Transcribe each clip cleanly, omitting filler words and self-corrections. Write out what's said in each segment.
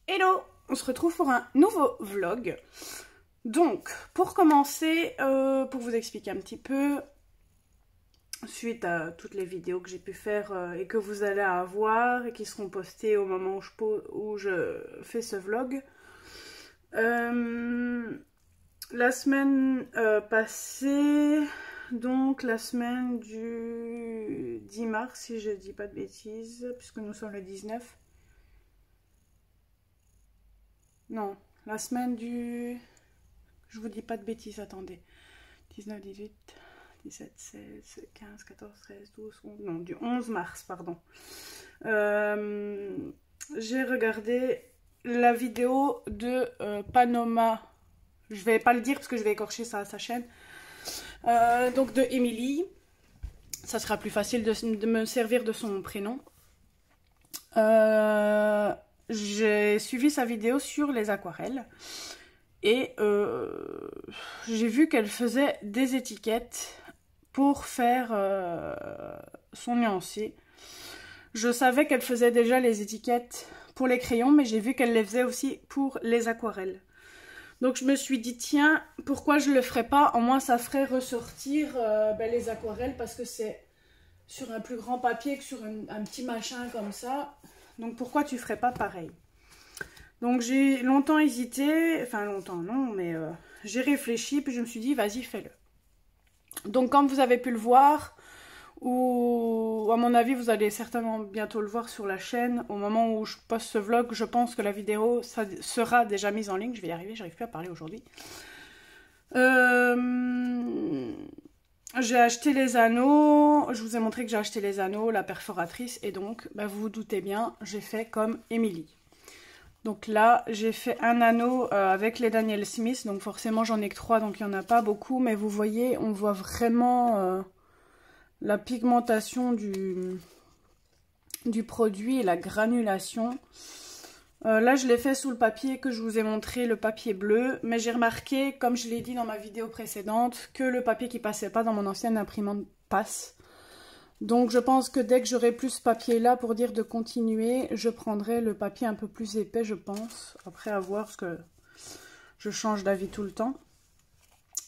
Hello, on se retrouve pour un nouveau vlog. Donc, pour commencer, pour vous expliquer un petit peu, suite à toutes les vidéos que j'ai pu faire et que vous allez avoir et qui seront postées au moment où je fais ce vlog. La semaine passée, donc la semaine du 10 mars, si je dis pas de bêtises, puisque nous sommes le 19. Non, la semaine du... Je vous dis pas de bêtises, attendez. 19, 18, 17, 16, 15, 14, 13, 12, 11... Non, du 11 mars, pardon. J'ai regardé la vidéo de Panoma. Je vais pas le dire parce que je vais écorcher sa chaîne. Donc de Emily. Ça sera plus facile de me servir de son prénom. J'ai suivi sa vidéo sur les aquarelles et j'ai vu qu'elle faisait des étiquettes pour faire son nuancier. Je savais qu'elle faisait déjà les étiquettes pour les crayons, mais j'ai vu qu'elle les faisait aussi pour les aquarelles. Donc je me suis dit, tiens, pourquoi je le ferais pas? Au moins ça ferait ressortir les aquarelles, parce que c'est sur un plus grand papier que sur un petit machin comme ça. Donc pourquoi tu ferais pas pareil? Donc j'ai longtemps hésité, enfin longtemps non, mais j'ai réfléchi, puis je me suis dit vas-y fais-le. Donc comme vous avez pu le voir, ou à mon avis vous allez certainement bientôt le voir sur la chaîne, au moment où je poste ce vlog, je pense que la vidéo sera déjà mise en ligne. Je vais y arriver, j'arrive plus à parler aujourd'hui. J'ai acheté les anneaux, je vous ai montré que j'ai acheté les anneaux, la perforatrice, et donc, vous vous doutez bien, j'ai fait comme Emily. Donc là, j'ai fait un anneau avec les Daniel Smith, donc forcément j'en ai que 3, donc il n'y en a pas beaucoup, mais vous voyez, on voit vraiment la pigmentation du produit et la granulation. Là, je l'ai fait sous le papier que je vous ai montré, le papier bleu. Mais j'ai remarqué, comme je l'ai dit dans ma vidéo précédente, que le papier qui passait pas dans mon ancienne imprimante passe. Donc, je pense que dès que j'aurai plus ce papier-là, pour dire de continuer, je prendrai le papier un peu plus épais, je pense. Après, à voir, parce que je change d'avis tout le temps.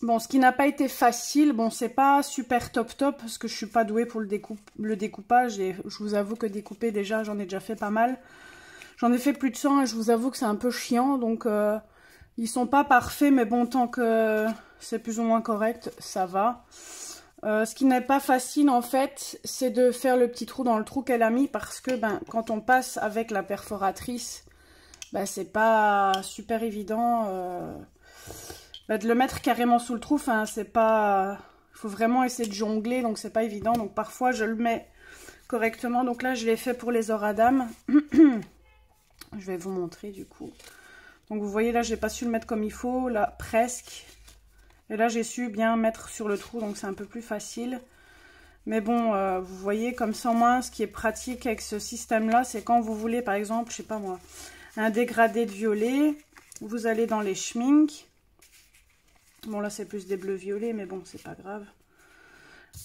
Bon, ce qui n'a pas été facile, bon, c'est pas super top, parce que je suis pas douée pour le découpage. Et je vous avoue que découper, déjà, j'en ai déjà fait pas mal. J'en ai fait plus de 100 et je vous avoue que c'est un peu chiant, donc ils sont pas parfaits, mais bon, tant que c'est plus ou moins correct, ça va. Ce qui n'est pas facile en fait, c'est de faire le petit trou dans le trou qu'elle a mis, parce que quand on passe avec la perforatrice, c'est pas super évident de le mettre carrément sous le trou. Enfin, c'est pas... Il faut vraiment essayer de jongler, donc c'est pas évident. Donc parfois je le mets correctement. Donc là, je l'ai fait pour les Oradam. Je vais vous montrer du coup. Donc vous voyez là, j'ai pas su le mettre comme il faut, là presque. Et là j'ai su bien mettre sur le trou, donc c'est un peu plus facile. Mais bon, vous voyez comme ça au moins, ce qui est pratique avec ce système là, c'est quand vous voulez par exemple, je sais pas moi, un dégradé de violet, vous allez dans les schminks. Bon là c'est plus des bleus violets, mais bon c'est pas grave.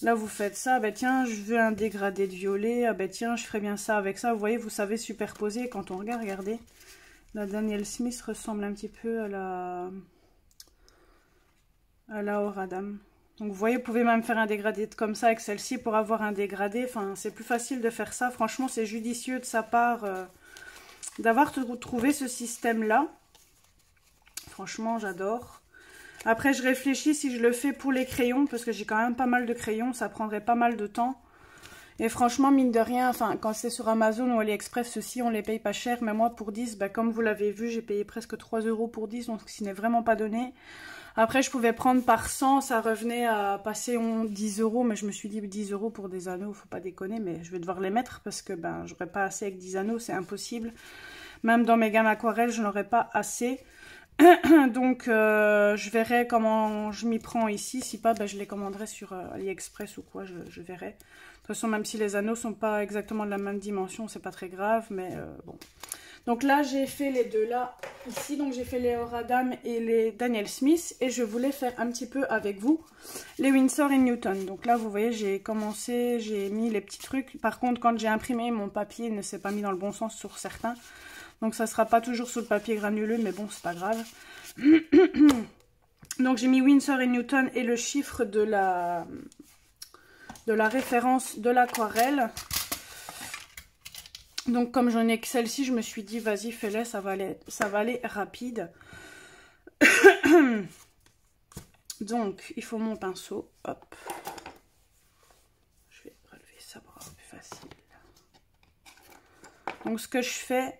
Là vous faites ça, tiens je veux un dégradé de violet, tiens je ferais bien ça avec ça. Vous voyez, vous savez superposer. Quand on regarde, regardez, la Daniel Smith ressemble un petit peu à la Oradam. Donc vous voyez, vous pouvez même faire un dégradé comme ça avec celle-ci pour avoir un dégradé. Enfin c'est plus facile de faire ça. Franchement c'est judicieux de sa part d'avoir trouvé ce système là. Franchement j'adore. Après, je réfléchis si je le fais pour les crayons, parce que j'ai quand même pas mal de crayons, ça prendrait pas mal de temps. Et franchement, mine de rien, enfin, quand c'est sur Amazon ou AliExpress, ceux-ci, on les paye pas cher. Mais moi, pour 10, comme vous l'avez vu, j'ai payé presque 3 € pour 10, donc ce n'est vraiment pas donné. Après, je pouvais prendre par 100, ça revenait à passer 10 €, mais je me suis dit 10 € pour des anneaux, faut pas déconner, mais je vais devoir les mettre, parce que j'aurais pas assez avec 10 anneaux, c'est impossible. Même dans mes gammes aquarelles, je n'aurais pas assez. Donc je verrai comment je m'y prends ici. Si pas, je les commanderai sur AliExpress ou quoi, je verrai. De toute façon, même si les anneaux sont pas exactement de la même dimension, c'est pas très grave, mais bon. Donc là, j'ai fait les deux là, ici. Donc j'ai fait les Oradam et les Daniel Smith. Et je voulais faire un petit peu avec vous les Winsor & Newton. Donc là, vous voyez, j'ai commencé, j'ai mis les petits trucs. Par contre, quand j'ai imprimé, mon papier ne s'est pas mis dans le bon sens sur certains. Donc ça sera pas toujours sur le papier granuleux, mais bon, c'est pas grave. Donc j'ai mis Winsor & Newton et le chiffre de la référence de l'aquarelle. Donc comme j'en ai que celle-ci, je me suis dit vas-y fais-les, ça va aller rapide. Donc il faut mon pinceau, hop. Je vais relever ça pour avoir plus facile. Donc ce que je fais,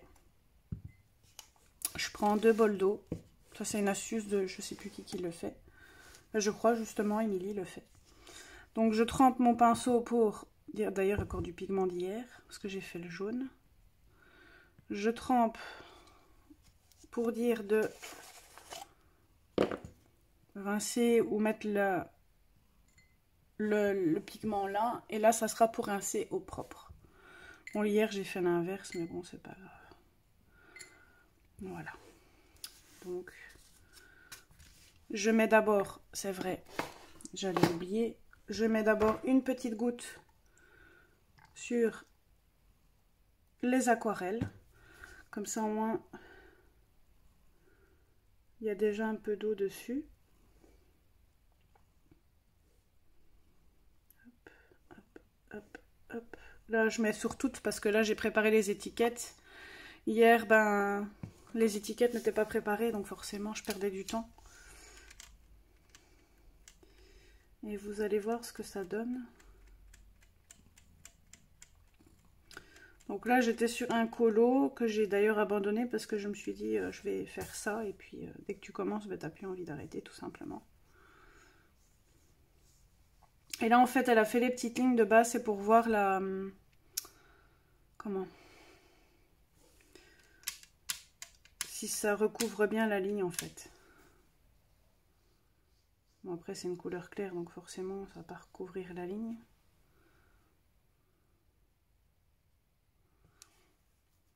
je prends 2 bols d'eau. Ça c'est une astuce de je sais plus qui le fait. Je crois justement Émilie le fait. Donc je trempe mon pinceau pour dire, d'ailleurs encore du pigment d'hier, parce que j'ai fait le jaune. Je trempe pour dire de rincer ou mettre le pigment là. Et là ça sera pour rincer au propre. Bon hier j'ai fait l'inverse mais bon c'est pas grave. Voilà. Donc je mets d'abord, c'est vrai, j'allais oublier, je mets d'abord une petite goutte sur les aquarelles. Comme ça au moins il y a déjà un peu d'eau dessus. Hop, hop, hop, hop. Là je mets sur toutes parce que là j'ai préparé les étiquettes. Hier ben les étiquettes n'étaient pas préparées donc forcément je perdais du temps. Et vous allez voir ce que ça donne. Donc là j'étais sur un colo que j'ai d'ailleurs abandonné parce que je me suis dit je vais faire ça et puis dès que tu commences bah, t'as plus envie d'arrêter tout simplement. Et là en fait elle a fait les petites lignes de base, c'est pour voir la... comment? Si ça recouvre bien la ligne en fait. Bon après c'est une couleur claire donc forcément ça va pas recouvrir la ligne.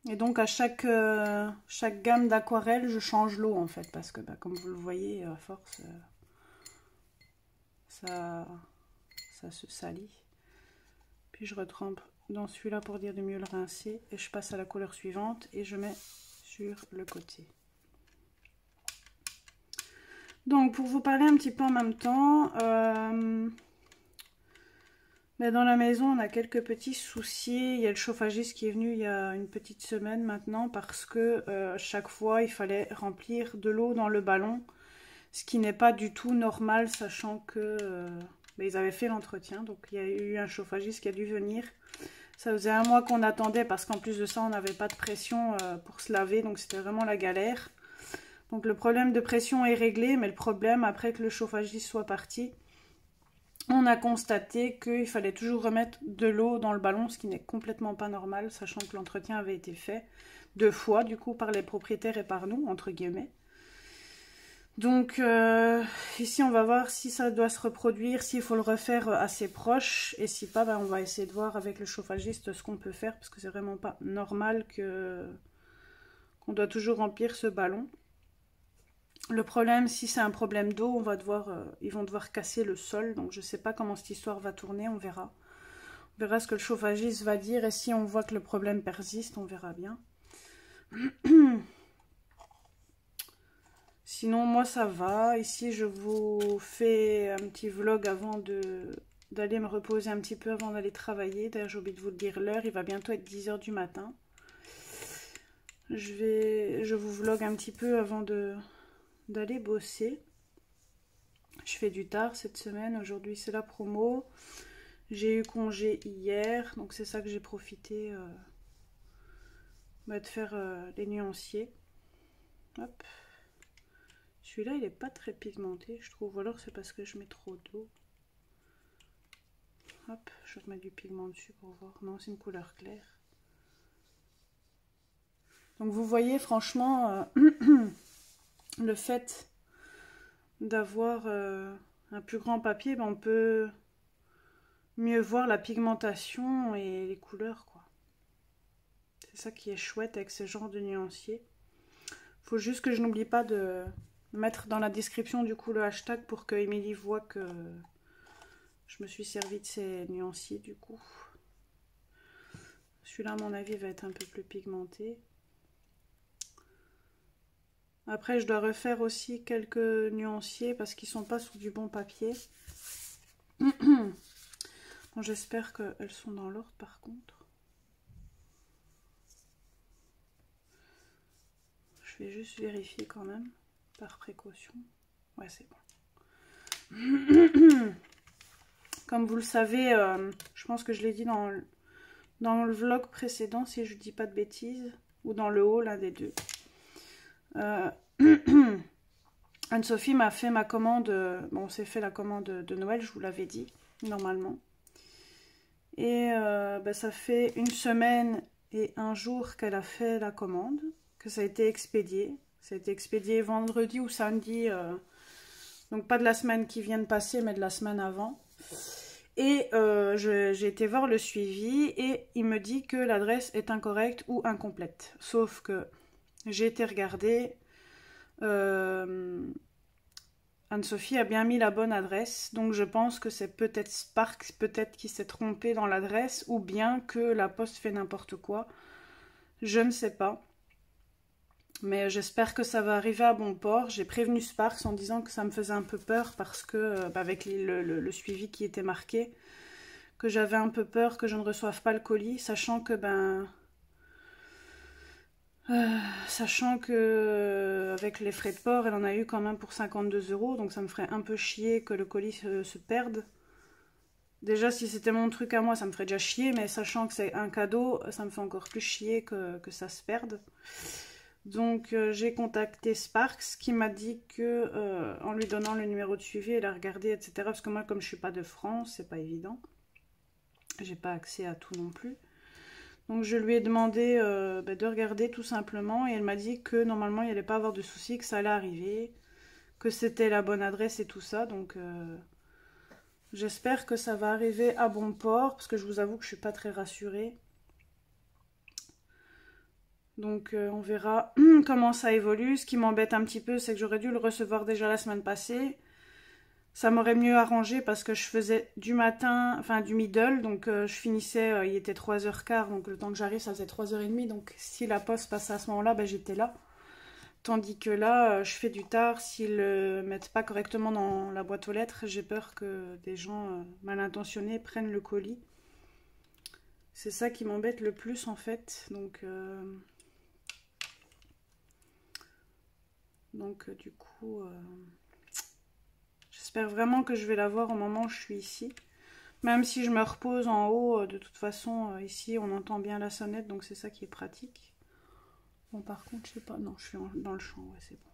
Et donc à chaque gamme d'aquarelle je change l'eau en fait parce que bah, comme vous le voyez à force ça se salit. Puis je retrempe dans celui-là pour dire de mieux le rincer et je passe à la couleur suivante et je mets sur le côté. Donc pour vous parler un petit peu en même temps, mais dans la maison on a quelques petits soucis. Il y a le chauffagiste qui est venu il y a une petite semaine maintenant parce que chaque fois il fallait remplir de l'eau dans le ballon, ce qui n'est pas du tout normal sachant que ils avaient fait l'entretien. Donc il y a eu un chauffagiste qui a dû venir. Ça faisait un mois qu'on attendait parce qu'en plus de ça on n'avait pas de pression pour se laver, donc c'était vraiment la galère. Donc le problème de pression est réglé, mais le problème après que le chauffagiste soit parti, on a constaté qu'il fallait toujours remettre de l'eau dans le ballon, ce qui n'est complètement pas normal, sachant que l'entretien avait été fait 2 fois, du coup, par les propriétaires et par nous, entre guillemets. Donc, ici, on va voir si ça doit se reproduire, s'il faut le refaire assez proche, et si pas, ben, on va essayer de voir avec le chauffagiste ce qu'on peut faire, parce que c'est vraiment pas normal qu'on doit toujours remplir ce ballon. Le problème, si c'est un problème d'eau, ils vont devoir casser le sol. Donc je ne sais pas comment cette histoire va tourner, on verra. On verra ce que le chauffagiste va dire. Et si on voit que le problème persiste, on verra bien. Sinon, moi ça va. Ici, je vous fais un petit vlog avant d'aller me reposer un petit peu avant d'aller travailler. D'ailleurs, j'ai oublié de vous le dire l'heure. Il va bientôt être 10 h du matin. Je vous vlog un petit peu avant d'aller bosser. Je fais du tard cette semaine. Aujourd'hui c'est la promo. J'ai eu congé hier, donc c'est ça que j'ai profité de faire les nuanciers. Hop. Celui-là il est pas très pigmenté je trouve, ou alors c'est parce que je mets trop d'eau. Hop, je remets du pigment dessus pour voir. Non, c'est une couleur claire. Donc vous voyez franchement le fait d'avoir un plus grand papier, ben on peut mieux voir la pigmentation et les couleurs, quoi. C'est ça qui est chouette avec ce genre de nuancier. Faut juste que je n'oublie pas de mettre dans la description du coup le hashtag pour que Émilie voit que je me suis servi de ces nuanciers du coup. Celui-là à mon avis va être un peu plus pigmenté. Après, je dois refaire aussi quelques nuanciers parce qu'ils sont pas sur du bon papier. Bon, j'espère qu'elles sont dans l'ordre par contre. Je vais juste vérifier quand même, par précaution. Ouais, c'est bon. Comme vous le savez, je pense que je l'ai dit dans le vlog précédent, si je dis pas de bêtises, ou dans le haut, l'un des deux. Anne-Sophie m'a fait ma commande, bon, on s'est fait la commande de Noël, je vous l'avais dit, normalement. Et ça fait 1 semaine et 1 jour qu'elle a fait la commande, que ça a été expédié. Ça a été expédié vendredi ou samedi, donc pas de la semaine qui vient de passer, mais de la semaine avant. Et j'ai été voir le suivi et il me dit que l'adresse est incorrecte ou incomplète. Sauf que j'ai été regarder, Anne-Sophie a bien mis la bonne adresse, donc je pense que c'est peut-être Sparks, peut-être qui s'est trompé dans l'adresse, ou bien que la poste fait n'importe quoi. Je ne sais pas. Mais j'espère que ça va arriver à bon port. J'ai prévenu Sparks en disant que ça me faisait un peu peur parce que, avec le suivi qui était marqué, que j'avais un peu peur que je ne reçoive pas le colis, sachant que, avec les frais de port, elle en a eu quand même pour 52 €, donc ça me ferait un peu chier que le colis se perde. Déjà, si c'était mon truc à moi, ça me ferait déjà chier, mais sachant que c'est un cadeau, ça me fait encore plus chier que ça se perde. Donc j'ai contacté Sparks qui m'a dit que en lui donnant le numéro de suivi, elle a regardé, etc. Parce que moi, comme je suis pas de France, c'est pas évident. J'ai pas accès à tout non plus. Donc je lui ai demandé de regarder tout simplement et elle m'a dit que normalement il n'y allait pas avoir de soucis, que ça allait arriver, que c'était la bonne adresse et tout ça. Donc j'espère que ça va arriver à bon port parce que je vous avoue que je suis pas très rassurée. Donc on verra comment ça évolue. Ce qui m'embête un petit peu, c'est que j'aurais dû le recevoir déjà la semaine passée. Ça m'aurait mieux arrangé parce que je faisais du matin, enfin du middle, donc je finissais, il était 3h15, donc le temps que j'arrive, ça faisait 3h30, donc si la poste passait à ce moment-là, j'étais là. Tandis que là, je fais du tard, s'ils le mettent pas correctement dans la boîte aux lettres, j'ai peur que des gens mal intentionnés prennent le colis. C'est ça qui m'embête le plus en fait, donc du coup... J'espère vraiment que je vais l'avoir au moment où je suis ici. Même si je me repose en haut, de toute façon, ici, on entend bien la sonnette, donc c'est ça qui est pratique. Bon, par contre, je sais pas. Non, je suis dans le champ, ouais, c'est bon.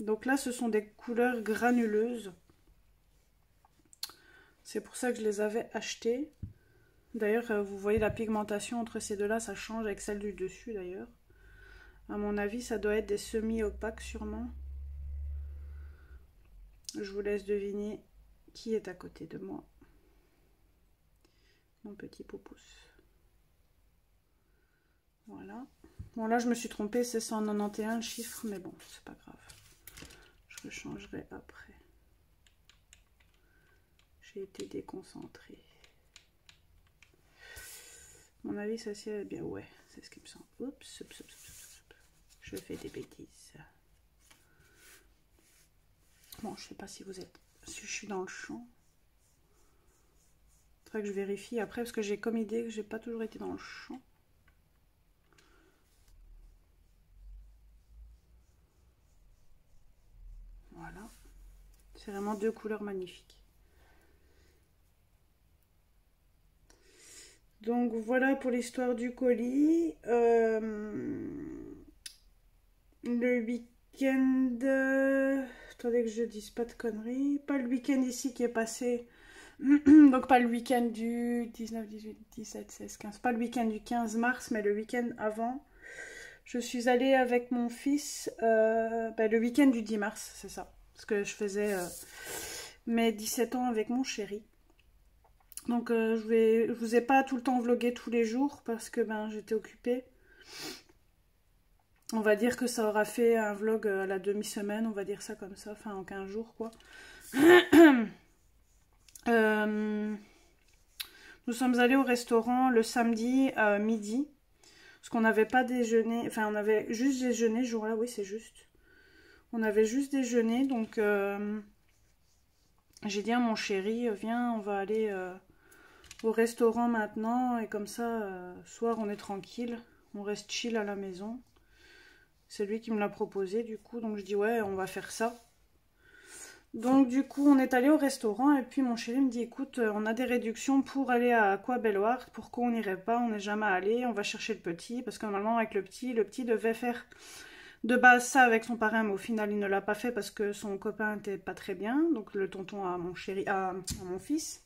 Donc là, ce sont des couleurs granuleuses. C'est pour ça que je les avais achetées. D'ailleurs, vous voyez la pigmentation entre ces deux-là, ça change avec celle du dessus, d'ailleurs. À mon avis, ça doit être des semi-opaques, sûrement. Je vous laisse deviner qui est à côté de moi. Mon petit poupousse. Voilà. Bon, là, je me suis trompée, c'est 191 le chiffre, mais bon, c'est pas grave. Je le changerai après. J'ai été déconcentrée. À mon avis, ça c'est bien. Ouais, c'est ce qui me semble. Oups, je fais des bêtises. Bon, je sais pas si vous êtes... Si je suis dans le champ. Il faudrait que je vérifie après, parce que j'ai comme idée que j'ai pas toujours été dans le champ. Voilà. C'est vraiment deux couleurs magnifiques. Donc voilà pour l'histoire du colis. Le week-end... Attendez que je dise pas de conneries. Pas le week-end ici qui est passé. Donc pas le week-end du 19, 18, 17, 16, 15. Pas le week-end du 15 mars, mais le week-end avant. Je suis allée avec mon fils le week-end du 10 mars, c'est ça. Parce que je faisais mes 17 ans avec mon chéri. Donc je vous ai pas tout le temps vlogué tous les jours parce que j'étais occupée. On va dire que ça aura fait un vlog à la demi-semaine, on va dire ça comme ça, enfin en 15 jours quoi. Nous sommes allés au restaurant le samedi à midi. Parce qu'on n'avait pas déjeuné, enfin on avait juste déjeuné ce jour-là, oui c'est juste. On avait juste déjeuné, donc j'ai dit à mon chéri, viens on va aller au restaurant maintenant. Et comme ça, soir on est tranquille, on reste chill à la maison. C'est lui qui me l'a proposé du coup, donc je dis ouais on va faire ça. Donc du coup on est allé au restaurant et puis mon chéri me dit écoute on a des réductions pour aller à Aqua Belloir, pourquoi on n'irait pas, on n'est jamais allé, on va chercher le petit parce que normalement avec le petit devait faire de base ça avec son parrain mais au final il ne l'a pas fait parce que son copain n'était pas très bien, donc le tonton à mon chéri, à mon fils.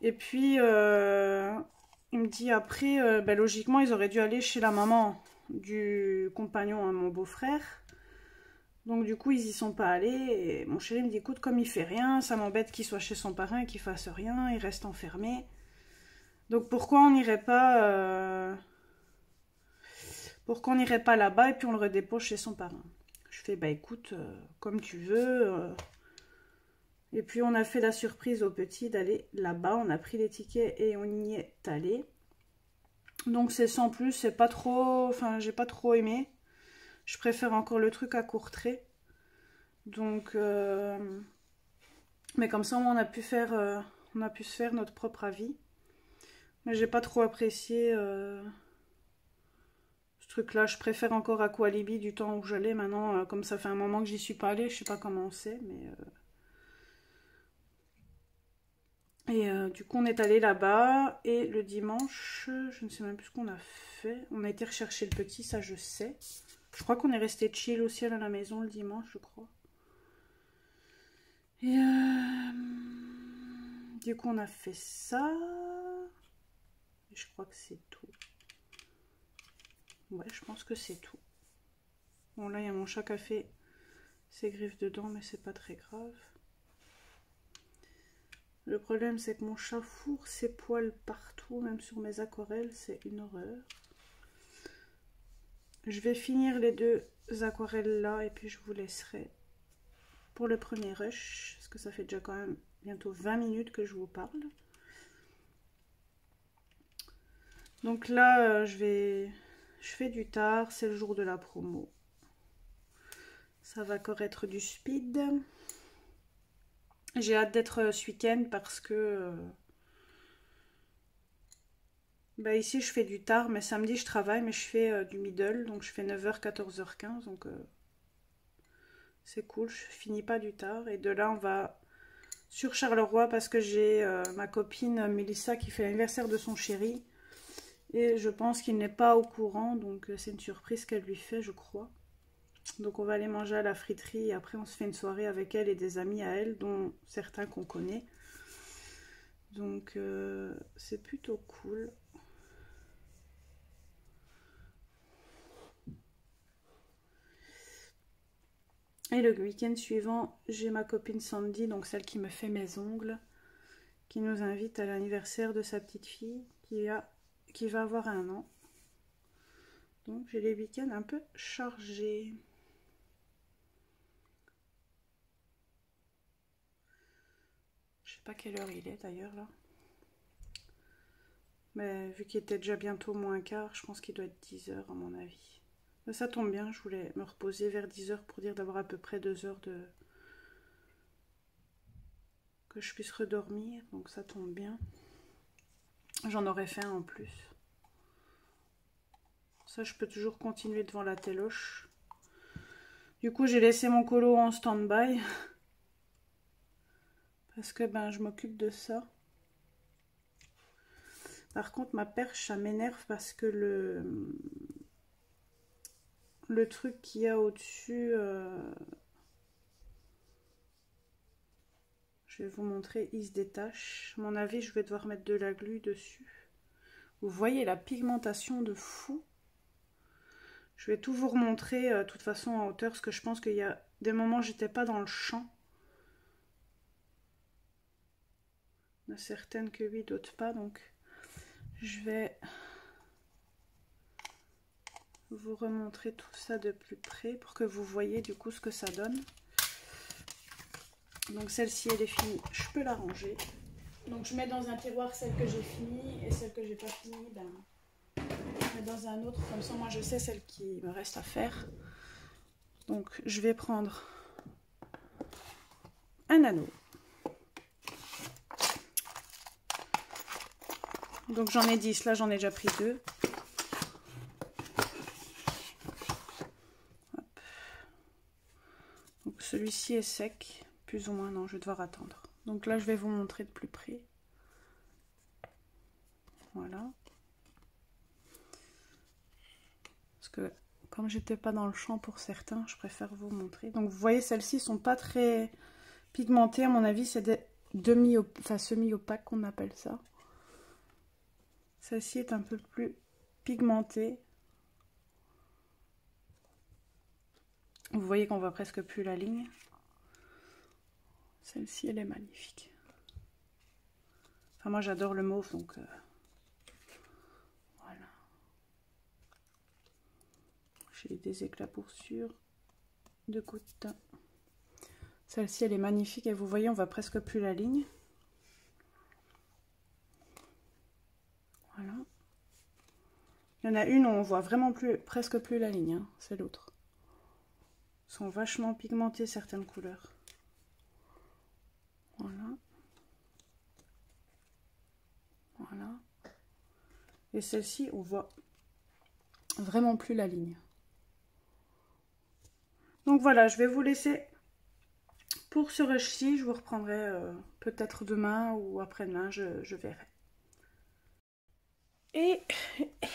Et puis il me dit après ben, logiquement ils auraient dû aller chez la maman du compagnon à mon beau-frère. Donc du coup ils y sont pas allés et mon chéri me dit écoute comme il fait rien, ça m'embête qu'il soit chez son parrain et qu'il fasse rien, il reste enfermé. Donc pourquoi on n'irait pas là-bas et puis on le redépose chez son parrain. Je fais bah écoute comme tu veux. Et puis on a fait la surprise au petit d'aller là-bas, on a pris les tickets et on y est allé. Donc c'est sans plus, c'est pas trop, enfin j'ai pas trop aimé. Je préfère encore le truc à court trait. Donc, mais comme ça, on a pu se faire notre propre avis. Mais j'ai pas trop apprécié ce truc-là. Je préfère encore Aqualibi du temps où j'allais. Maintenant, comme ça fait un moment que j'y suis pas allée, je sais pas comment c'est, mais du coup, on est allé là-bas et le dimanche, je ne sais même plus ce qu'on a fait. On a été rechercher le petit, ça je sais. Je crois qu'on est resté chill aussi à la maison le dimanche, je crois. Et du coup, on a fait ça. Et je crois que c'est tout. Ouais, je pense que c'est tout. Bon, là, il y a mon chat qui a fait ses griffes dedans, mais c'est pas très grave. Le problème, c'est que mon chat fourre ses poils partout, même sur mes aquarelles. C'est une horreur. Je vais finir les deux aquarelles là et puis je vous laisserai pour le premier rush. Parce que ça fait déjà quand même bientôt 20 minutes que je vous parle. Donc là, je fais du tard. C'est le jour de la promo. Ça va encore être du speed. J'ai hâte d'être ce week-end parce que bah ici je fais du tard, mais samedi je travaille, mais je fais du middle, donc je fais 9h, 14h15, donc c'est cool, je finis pas du tard. Et de là on va sur Charleroi parce que j'ai ma copine Mélissa qui fait l'anniversaire de son chéri. Et je pense qu'il n'est pas au courant, donc c'est une surprise qu'elle lui fait, je crois. Donc on va aller manger à la friterie et après on se fait une soirée avec elle et des amis à elle, dont certains qu'on connaît. Donc c'est plutôt cool. Et le week-end suivant, j'ai ma copine Sandy, donc celle qui me fait mes ongles, qui nous invite à l'anniversaire de sa petite fille qui va avoir 1 an. Donc j'ai les week-ends un peu chargés. Je sais pas quelle heure il est d'ailleurs là. Mais vu qu'il était déjà bientôt moins quart, je pense qu'il doit être 10h à mon avis. Mais ça tombe bien, je voulais me reposer vers 10h pour dire d'avoir à peu près 2 heures que je puisse redormir. Donc ça tombe bien. J'en aurais fait un en plus. Ça, je peux toujours continuer devant la téloche. Du coup, j'ai laissé mon colo en stand-by. Parce que ben, je m'occupe de ça. Par contre, ma perche, ça m'énerve parce que le truc qu'il y a au-dessus, je vais vous montrer, il se détache. À mon avis, je vais devoir mettre de la glu dessus. Vous voyez la pigmentation de fou. Je vais tout vous remontrer, de toute façon, en hauteur, parce que je pense qu'il y a des moments où j'étais pas dans le champ. Il y en a certaines que oui, d'autres pas, donc je vais vous remontrer tout ça de plus près pour que vous voyez du coup ce que ça donne. Donc celle-ci elle est finie, je peux la ranger. Donc je mets dans un tiroir celle que j'ai finie et celle que j'ai pas finie, ben mettre dans un autre, comme ça moi je sais celle qui me reste à faire. Donc je vais prendre un anneau. Donc j'en ai 10, là j'en ai déjà pris 2. Donc celui-ci est sec, plus ou moins, non, je vais devoir attendre. Donc là je vais vous montrer de plus près. Voilà. Parce que comme j'étais pas dans le champ pour certains, je préfère vous montrer. Donc vous voyez, celles-ci sont pas très pigmentées, à mon avis, c'est des semi-opaques qu'on appelle ça. Celle-ci est un peu plus pigmentée. Vous voyez qu'on voit presque plus la ligne. Celle-ci, elle est magnifique. Enfin, moi, j'adore le mauve, donc voilà. J'ai des éclats pour sûr de gouttes. Celle-ci, elle est magnifique et vous voyez, on voit presque plus la ligne. Voilà. Il y en a une où on voit vraiment presque plus la ligne, hein. C'est l'autre. Elles sont vachement pigmentées certaines couleurs. Voilà. Voilà. Et celle-ci, on voit vraiment plus la ligne. Donc voilà, je vais vous laisser pour ce rush-ci. Je vous reprendrai peut-être demain ou après-demain, je verrai. Et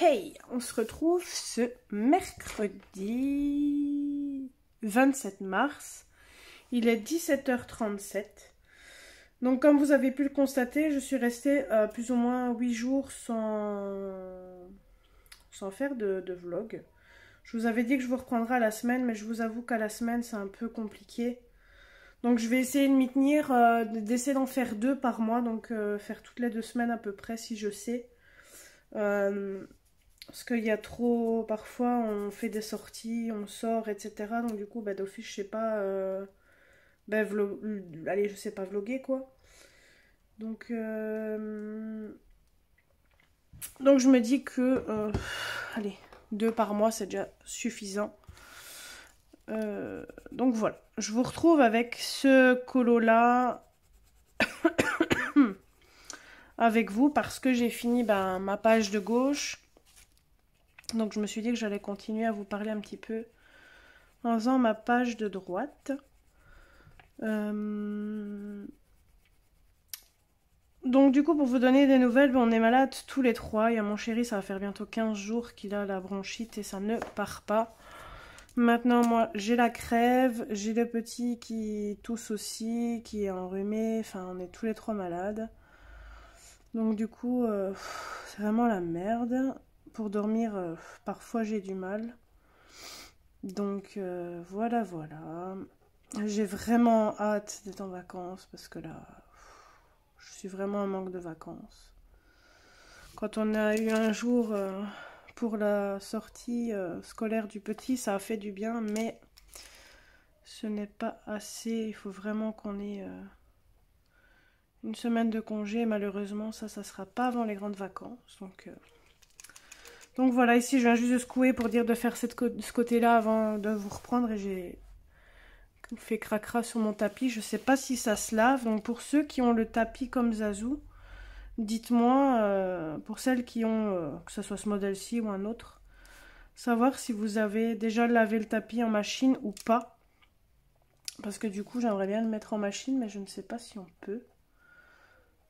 hey, on se retrouve ce mercredi 27 mars. Il est 17h37. Donc comme vous avez pu le constater, je suis restée plus ou moins 8 jours sans faire de vlog. Je vous avais dit que je vous reprendrai à la semaine, mais je vous avoue qu'à la semaine c'est un peu compliqué. Donc je vais essayer de m'y tenir, d'essayer d'en faire 2 par mois, donc faire toutes les 2 semaines à peu près si je sais. Parce qu'il y a trop, parfois on fait des sorties, on sort, etc. Donc du coup, bah, d'office, je sais pas, allez, je sais pas vlogger quoi. Donc je me dis que, allez, 2 par mois, c'est déjà suffisant. Donc voilà, je vous retrouve avec ce colo là avec vous parce que j'ai fini ma page de gauche. Donc je me suis dit que j'allais continuer à vous parler un petit peu en faisant ma page de droite. Donc du coup, pour vous donner des nouvelles, on est malade tous les 3. Il y a mon chéri, ça va faire bientôt 15 jours qu'il a la bronchite et ça ne part pas. Maintenant, moi, j'ai la crève, j'ai le petit qui tousse aussi, qui est enrhumé. Enfin, on est tous les 3 malades. Donc du coup, c'est vraiment la merde. Pour dormir, parfois j'ai du mal. Donc voilà. J'ai vraiment hâte d'être en vacances parce que là, je suis vraiment en manque de vacances. Quand on a eu un jour pour la sortie scolaire du petit, ça a fait du bien, mais ce n'est pas assez. Il faut vraiment qu'on ait une semaine de congé. Malheureusement, ça sera pas avant les grandes vacances. Donc voilà, ici je viens juste de secouer pour dire de faire ce côté-là avant de vous reprendre et j'ai fait cracra sur mon tapis. Je sais pas si ça se lave, donc pour ceux qui ont le tapis comme Zazou, dites-moi, pour celles qui ont, que ce soit ce modèle-ci ou un autre, savoir si vous avez déjà lavé le tapis en machine ou pas. Parce que du coup j'aimerais bien le mettre en machine, mais je ne sais pas si on peut.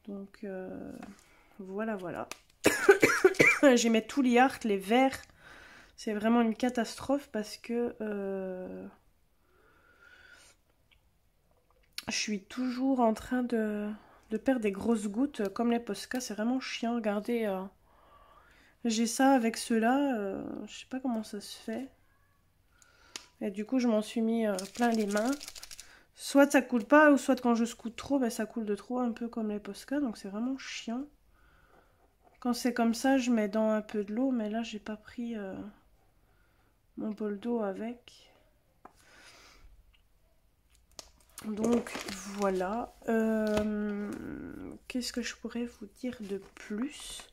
Donc voilà. J'ai mes Touliart, les verts. C'est vraiment une catastrophe parce que je suis toujours en train de perdre des grosses gouttes comme les Posca. C'est vraiment chiant. Regardez, j'ai ça avec ceux-là. Je sais pas comment ça se fait. Et du coup, je m'en suis mis plein les mains. Soit ça coule pas, ou soit quand je secoue trop, ça coule de trop, un peu comme les Posca. Donc c'est vraiment chiant. Quand c'est comme ça, je mets dans un peu de l'eau, mais là, j'ai pas pris mon bol d'eau avec. Donc, voilà. Qu'est-ce que je pourrais vous dire de plus?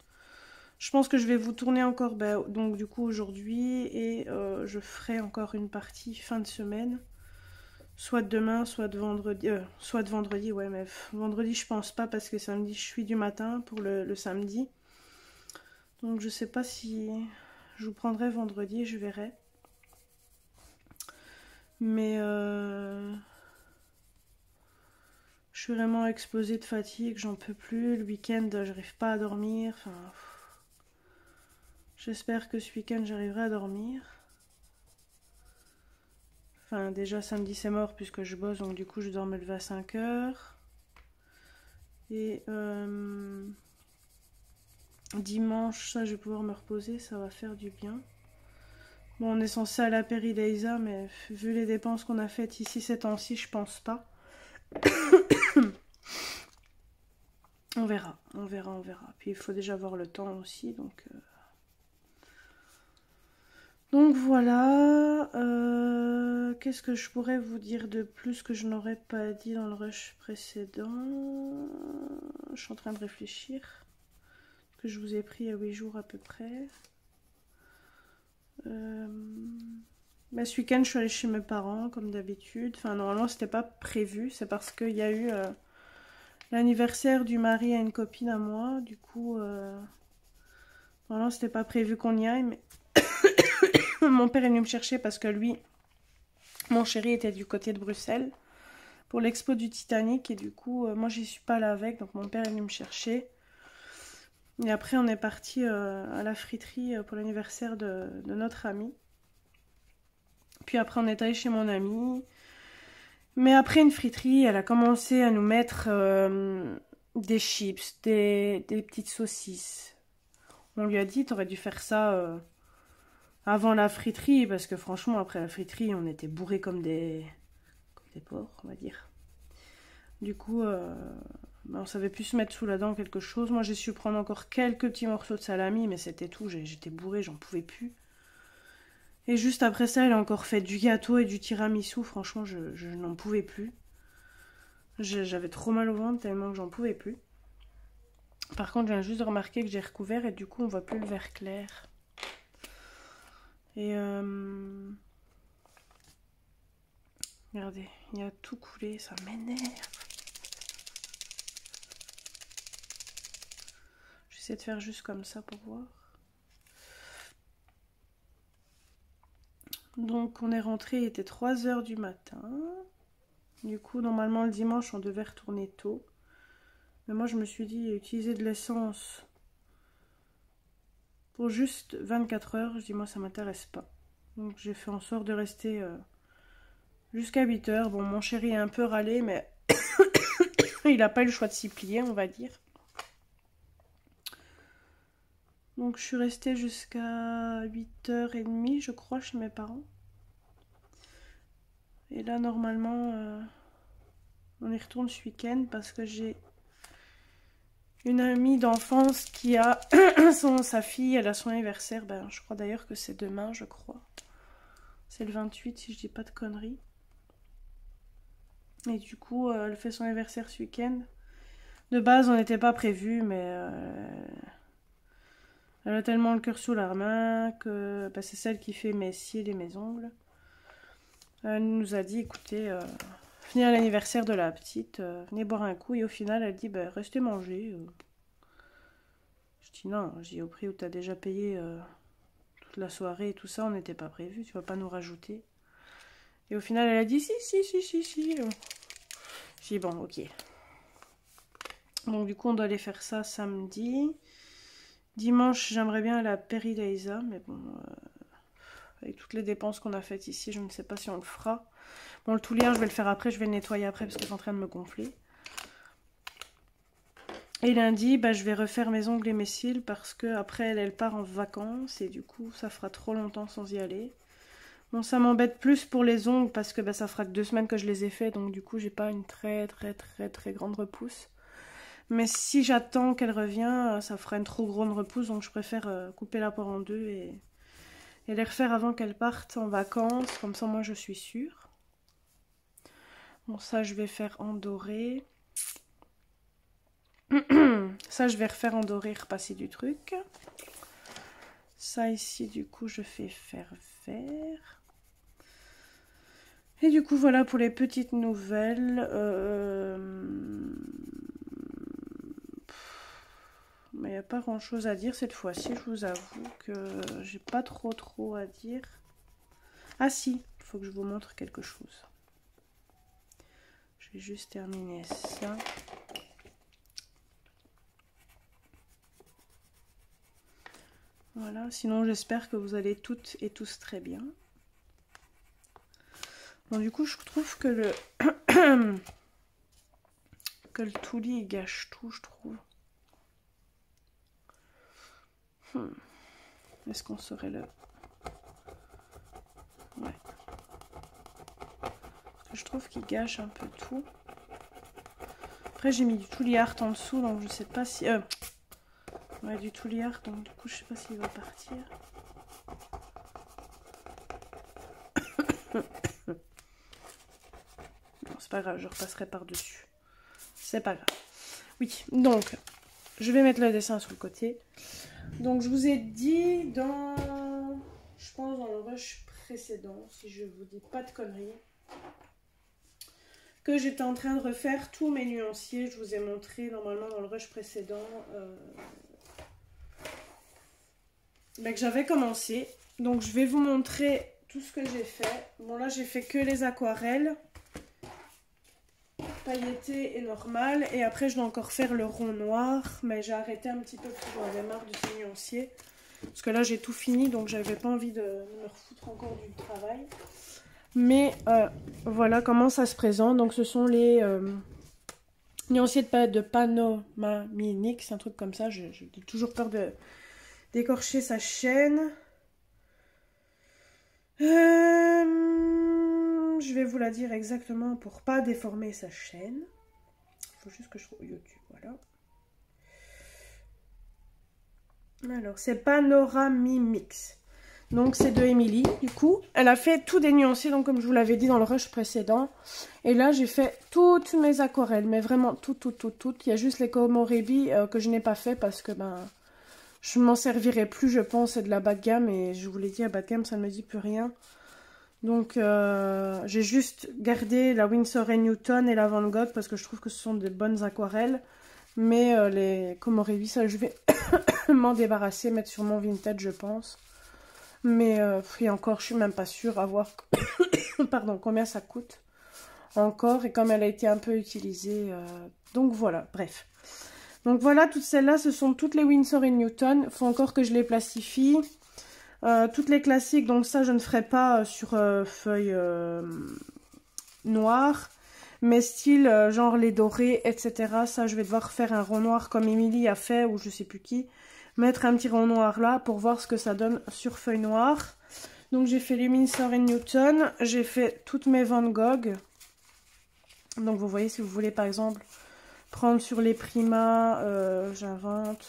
Je pense que je vais vous tourner encore, donc du coup aujourd'hui, et je ferai encore une partie fin de semaine. Soit de demain, soit de vendredi, ouais, mais vendredi je pense pas parce que samedi je suis du matin pour le samedi. Donc je sais pas si je vous prendrai vendredi, je verrai. Mais je suis vraiment explosée de fatigue, j'en peux plus. Le week-end, j'arrive pas à dormir. Enfin, j'espère que ce week-end j'arriverai à dormir. Enfin, déjà samedi c'est mort puisque je bosse, donc du coup je dois me lever à 5 heures. Et dimanche, ça je vais pouvoir me reposer, ça va faire du bien. Bon, on est censé aller à Peridaisa, mais vu les dépenses qu'on a faites ici ces temps-ci, je pense pas. On verra, on verra, on verra. Puis il faut déjà voir le temps aussi, donc voilà. Qu'est-ce que je pourrais vous dire de plus que je n'aurais pas dit dans le rush précédent? Je suis en train de réfléchir. Que je vous ai pris à 8 jours à peu près. Mais ce week-end, je suis allée chez mes parents, comme d'habitude. Enfin, normalement, c'était pas prévu. C'est parce qu'il y a eu l'anniversaire du mari à une copine à moi. Du coup, normalement, c'était pas prévu qu'on y aille. Mais mon père est venu me chercher parce que lui, mon chéri, était du côté de Bruxelles pour l'expo du Titanic. Et du coup, moi, j'y suis pas là avec. Donc, mon père est venu me chercher. Et après, on est parti à la friterie pour l'anniversaire de notre ami. Puis après, on est allé chez mon ami. Mais après une friterie, elle a commencé à nous mettre des chips, des petites saucisses. On lui a dit, t'aurais dû faire ça avant la friterie, parce que franchement, après la friterie, on était bourrés comme des porcs, on va dire. Du coup, on savait plus se mettre sous la dent quelque chose. Moi, j'ai su prendre encore quelques petits morceaux de salami, mais c'était tout. J'étais bourrée, j'en pouvais plus. Et juste après ça, elle a encore fait du gâteau et du tiramisu. Franchement, je n'en pouvais plus. J'avais trop mal au ventre tellement que j'en pouvais plus. Par contre, je viens juste de remarquer que j'ai recouvert et du coup, on voit plus le vert clair. Et regardez, il y a tout coulé, ça m'énerve. J'essaie de faire juste comme ça pour voir. Donc, on est rentré, il était 3 h du matin. Du coup, normalement, le dimanche, on devait retourner tôt. Mais moi, je me suis dit, utiliser de l'essence pour juste 24 heures, je dis, moi, ça m'intéresse pas. Donc, j'ai fait en sorte de rester jusqu'à 8 heures. Bon, mon chéri est un peu râlé, mais il n'a pas eu le choix de s'y plier, on va dire. Donc, je suis restée jusqu'à 8h30, je crois, chez mes parents. Et là, normalement, on y retourne ce week-end parce que j'ai une amie d'enfance qui a sa fille, elle a son anniversaire. Je crois d'ailleurs que c'est demain, je crois. C'est le 28, si je dis pas de conneries. Et du coup, elle fait son anniversaire ce week-end. De base, on n'était pas prévu, mais elle a tellement le cœur sous la main que c'est celle qui fait mes cils et mes ongles. Elle nous a dit, écoutez, venez à l'anniversaire de la petite, venez boire un coup. Et au final, elle dit, restez manger. Je dis non, je dis au prix où tu as déjà payé toute la soirée et tout ça, on n'était pas prévu, tu vas pas nous rajouter. Et au final, elle a dit si. Je dis bon, ok. Donc du coup, on doit aller faire ça samedi. Dimanche, j'aimerais bien aller à Peridaisa, mais bon, avec toutes les dépenses qu'on a faites ici, je ne sais pas si on le fera. Bon, le toulière, je vais le faire après, je vais le nettoyer après parce que c'est en train de me gonfler. Et lundi, je vais refaire mes ongles et mes cils parce que après elle part en vacances et du coup, ça fera trop longtemps sans y aller. Bon, ça m'embête plus pour les ongles parce que ça fera que 2 semaines que je les ai fait, donc du coup, j'ai pas une très grande repousse. Mais si j'attends qu'elle revienne, ça fera une trop grande repousse, donc je préfère couper la poire en deux et les refaire avant qu'elle parte en vacances, comme ça moi je suis sûre. Bon, ça je vais faire en doré. Ça, je vais refaire en doré, repasser du truc. Ça ici, du coup, je fais faire vert. Et du coup, voilà pour les petites nouvelles. Mais il n'y a pas grand chose à dire cette fois-ci. Je vous avoue que j'ai pas trop à dire. Ah si, il faut que je vous montre quelque chose. Je vais juste terminer ça. Voilà, sinon j'espère que vous allez toutes et tous très bien. Bon, du coup, je trouve que le Tuli il gâche tout, je trouve. Est-ce qu'on saurait le... Ouais. Je trouve qu'il gâche un peu tout. Après, j'ai mis du Tuli Art en dessous, donc je sais pas si... Ouais, du Tuli Art, donc du coup, je sais pas s'il va partir. Non, c'est pas grave, je repasserai par-dessus. C'est pas grave. Oui, donc, je vais mettre le dessin sur le côté. Donc, je vous ai dit dans... Je pense dans le rush précédent, si je vous dis pas de conneries, que j'étais en train de refaire tous mes nuanciers. Je vous ai montré normalement dans le rush précédent que j'avais commencé. Donc, je vais vous montrer tout ce que j'ai fait. Bon, là, j'ai fait que les aquarelles. Pailleté et normal, et après je dois encore faire le rond noir, mais j'ai arrêté un petit peu parce que j'en avais marre de ces nuanciers, parce que là j'ai tout fini, donc j'avais pas envie de me refoutre encore du travail. Mais voilà comment ça se présente. Donc ce sont les nuanciers de Panoma Mix, un truc comme ça. J'ai toujours peur d'écorcher sa chaîne. Je vais vous la dire exactement pour pas déformer sa chaîne. Il faut juste que je trouve YouTube, voilà. Alors, c'est Panorami Mix. Donc, c'est de Emily, du coup. Elle a fait tout des nuanciers, donc comme je vous l'avais dit dans le rush précédent. Et là, j'ai fait toutes mes aquarelles, mais vraiment toutes. Il y a juste les Komorebi que je n'ai pas fait parce que, je m'en servirai plus, je pense, c'est de la bas de gamme. Et je vous l'ai dit, à bas de gamme, ça ne me dit plus rien. Donc, j'ai juste gardé la Winsor & Newton et la Van Gogh parce que je trouve que ce sont des bonnes aquarelles. Mais les Komorebi, ça, je vais m'en débarrasser, mettre sur mon vintage, je pense. Mais, et encore, je suis même pas sûre à voir pardon, combien ça coûte encore. Et comme elle a été un peu utilisée. Donc, voilà, bref. Donc, voilà, toutes celles-là, ce sont toutes les Winsor & Newton. Il faut encore que je les plastifie. Toutes les classiques, donc ça je ne ferai pas sur feuille noire, mais style genre les dorés, etc. Ça je vais devoir faire un rond noir comme Emily a fait, ou je sais plus qui, mettre un petit rond noir là pour voir ce que ça donne sur feuille noire. Donc j'ai fait les Winsor & Newton, j'ai fait toutes mes Van Gogh. Donc vous voyez, si vous voulez par exemple prendre sur les Prima, j'invente.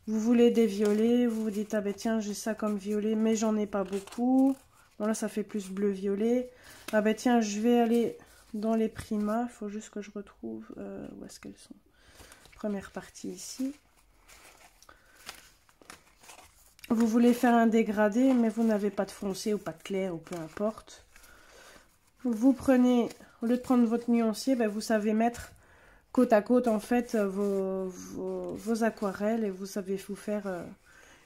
Vous voulez des violets, vous vous dites, ah ben tiens, j'ai ça comme violet, mais j'en ai pas beaucoup. Bon là, ça fait plus bleu-violet. Ah ben tiens, je vais aller dans les Prima. Il faut juste que je retrouve où est-ce qu'elles sont. Première partie ici. Vous voulez faire un dégradé, mais vous n'avez pas de foncé ou pas de clair, ou peu importe. Vous prenez, au lieu de prendre votre nuancier, ben vous savez mettre côte à côte en fait vos aquarelles, et vous savez vous faire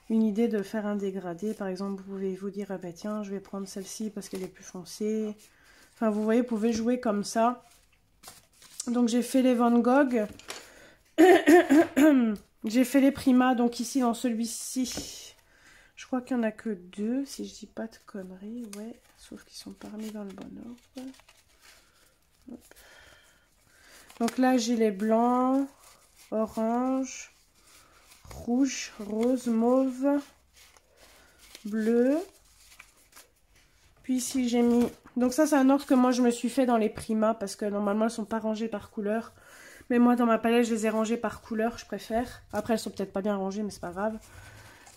une idée de faire un dégradé. Par exemple, vous pouvez vous dire, ah ben tiens, je vais prendre celle-ci parce qu'elle est plus foncée. Enfin, vous voyez, vous pouvez jouer comme ça. Donc j'ai fait les Van Gogh. J'ai fait les Prima, donc ici dans celui-ci, je crois qu'il n'y en a que 2, si je dis pas de conneries, ouais, sauf qu'ils sont pas remis dans le bon ordre. Hop. Donc là, j'ai les blancs, orange, rouge, rose, mauve, bleu. Puis ici, j'ai mis... Donc ça, c'est un ordre que moi, je me suis fait dans les Prima, parce que normalement, elles ne sont pas rangées par couleur. Mais moi, dans ma palette, je les ai rangées par couleur, je préfère. Après, elles sont peut-être pas bien rangées, mais c'est pas grave.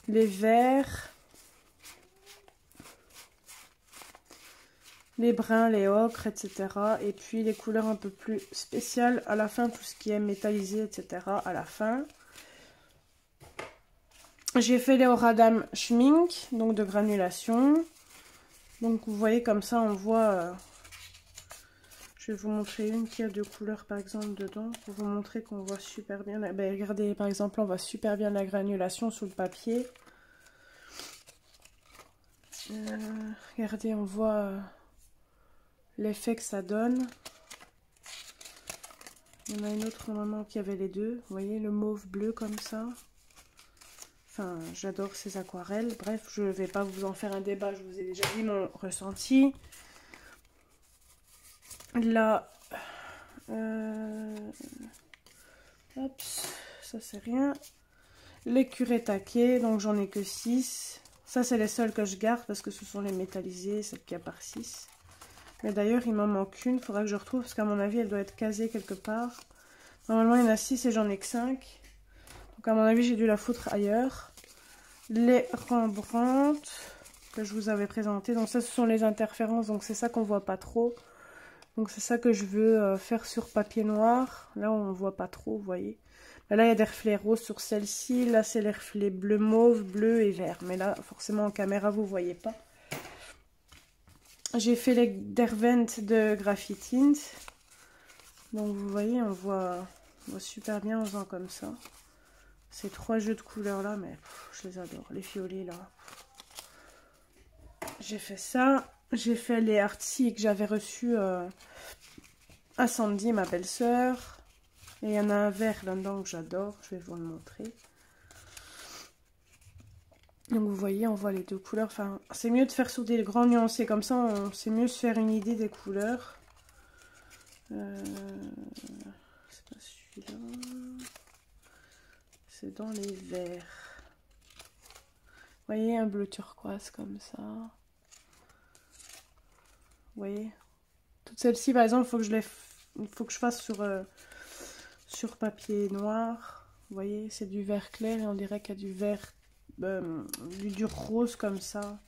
Les verts. les bruns, les ocres, etc. Et puis les couleurs un peu plus spéciales à la fin, tout ce qui est métallisé, etc. à la fin. J'ai fait les Horadam Schmink, donc de granulation. Donc vous voyez comme ça, on voit... je vais vous montrer une qui a deux couleurs par exemple dedans, pour vous montrer qu'on voit super bien... Ben, regardez, par exemple, on voit super bien la granulation sous le papier. Regardez, on voit l'effet que ça donne. Il y en a une autre normalement qui avait les deux. Vous voyez, le mauve bleu comme ça. Enfin, j'adore ces aquarelles. Bref, je ne vais pas vous en faire un débat, je vous ai déjà dit mon ressenti. Là, hop, ça c'est rien. Les Kuretake, donc j'en ai que 6. Ça c'est les seuls que je garde parce que ce sont les métallisés, celles qui a par 6. Mais d'ailleurs il m'en manque une, il faudra que je retrouve parce qu'à mon avis elle doit être casée quelque part. Normalement il y en a 6 et j'en ai que 5. Donc à mon avis j'ai dû la foutre ailleurs. Les Rembrandt que je vous avais présenté, donc ça ce sont les interférences, donc c'est ça qu'on voit pas trop. Donc c'est ça que je veux faire sur papier noir. Là on voit pas trop, vous voyez. Mais là il y a des reflets roses sur celle-ci, là c'est les reflets bleu mauve, bleu et vert. Mais là forcément en caméra vous voyez pas. J'ai fait les Derwent de Graphitint. Donc vous voyez, on voit super bien en faisant comme ça. Ces trois jeux de couleurs là, mais je les adore. Les fiolets là. J'ai fait ça. J'ai fait les Artsy que j'avais reçus à Sandy, ma belle-sœur. Et il y en a un vert là-dedans que j'adore. Je vais vous le montrer. Donc vous voyez, on voit les deux couleurs. Enfin, c'est mieux de faire sur des grands nuancés comme ça. C'est mieux se faire une idée des couleurs. C'est pas celui-là. C'est dans les verts. Vous voyez, un bleu turquoise comme ça. Vous voyez, toutes celles-ci, par exemple, il faut que je fasse sur papier noir. Vous voyez, c'est du vert clair et on dirait qu'il y a du vert, du rose comme ça.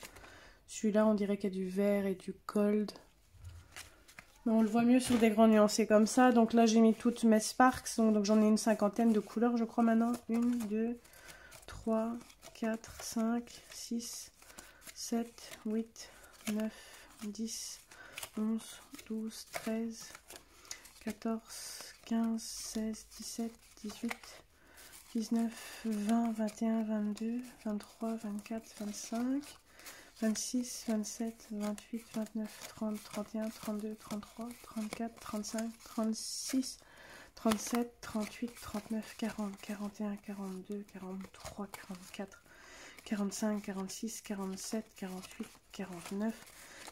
Celui-là, on dirait qu'il y a du vert et du gold. Mais on le voit mieux sur des grands nuancés comme ça. Donc là, j'ai mis toutes mes Sparks. Donc j'en ai une cinquantaine de couleurs, je crois maintenant. 1, 2, 3, 4, 5, 6, 7, 8, 9, 10, 11, 12, 13, 14, 15, 16, 17, 18, 19, 20, 21, 22, 23, 24, 25, 26, 27, 28, 29, 30, 31, 32, 33, 34, 35, 36, 37, 38, 39, 40, 41, 42, 43, 44, 45, 46, 47, 48, 49,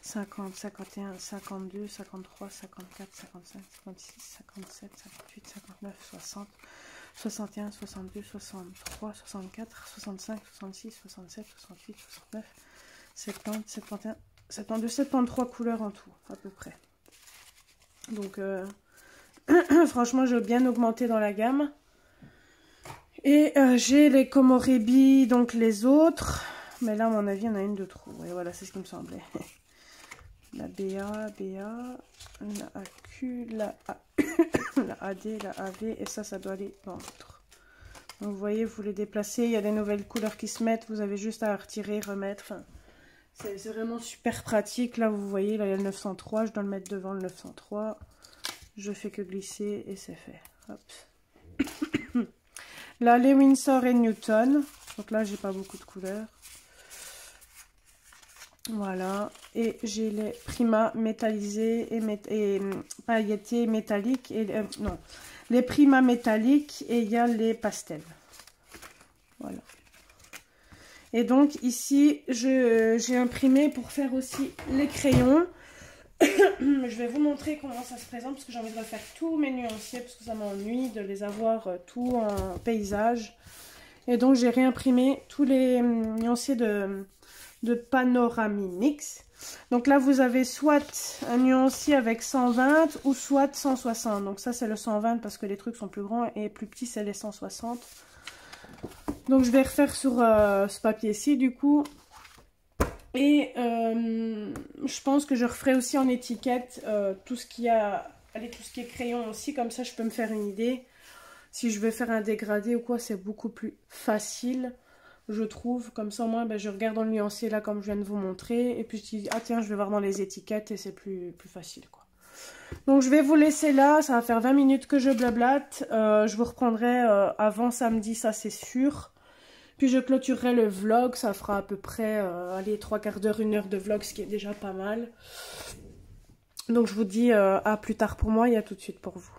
50, 51, 52, 53, 54, 55, 56, 57, 58, 59, 60, 61, 62, 63, 64, 65, 66, 67, 68, 69, 70, 71, 72, 73 couleurs en tout, à peu près. Donc, franchement, j'ai bien augmenté dans la gamme. Et j'ai les Komorebi, donc les autres. Mais là, à mon avis, il y en a une de trop. Et voilà, c'est ce qui me semblait. La BA, la AQ, la AD, la AV. Et ça doit aller dans l'autre. Donc, vous voyez, vous les déplacez. Il y a des nouvelles couleurs qui se mettent. Vous avez juste à retirer, remettre. Enfin, c'est vraiment super pratique. Là, vous voyez, là, il y a le 903. Je dois le mettre devant le 903. Je fais que glisser et c'est fait. Hop. Là, les Winsor et Newton. Donc là, j'ai pas beaucoup de couleurs. Voilà. Et j'ai les Prima métallisés et pailletés métalliques. Et, non, les Prima métalliques et il y a les pastels. Voilà. Et donc ici, j'ai imprimé pour faire aussi les crayons. Je vais vous montrer comment ça se présente parce que j'ai envie de refaire tous mes nuanciers parce que ça m'ennuie de les avoir tout en paysage. Et donc j'ai réimprimé tous les nuanciers de Panorami Mix. Donc là vous avez soit un nuancier avec 120 ou soit 160. Donc ça c'est le 120 parce que les trucs sont plus grands et plus petits c'est les 160. Donc je vais refaire sur ce papier-ci du coup. Et je pense que je referai aussi en étiquette tout ce qui a, allez, tout ce qui est crayon aussi, comme ça je peux me faire une idée. Si je vais faire un dégradé ou quoi, c'est beaucoup plus facile, je trouve. Comme ça, au moins, ben, je regarde dans le nuancier là, comme je viens de vous montrer. Et puis je dis, ah tiens, je vais voir dans les étiquettes et c'est plus facile, quoi. Donc je vais vous laisser là, ça va faire 20 minutes que je blablate. Je vous reprendrai avant samedi, ça c'est sûr. Puis je clôturerai le vlog, ça fera à peu près, allez, 3/4 d'heure, 1 heure de vlog, ce qui est déjà pas mal. Donc je vous dis à plus tard pour moi et à tout de suite pour vous.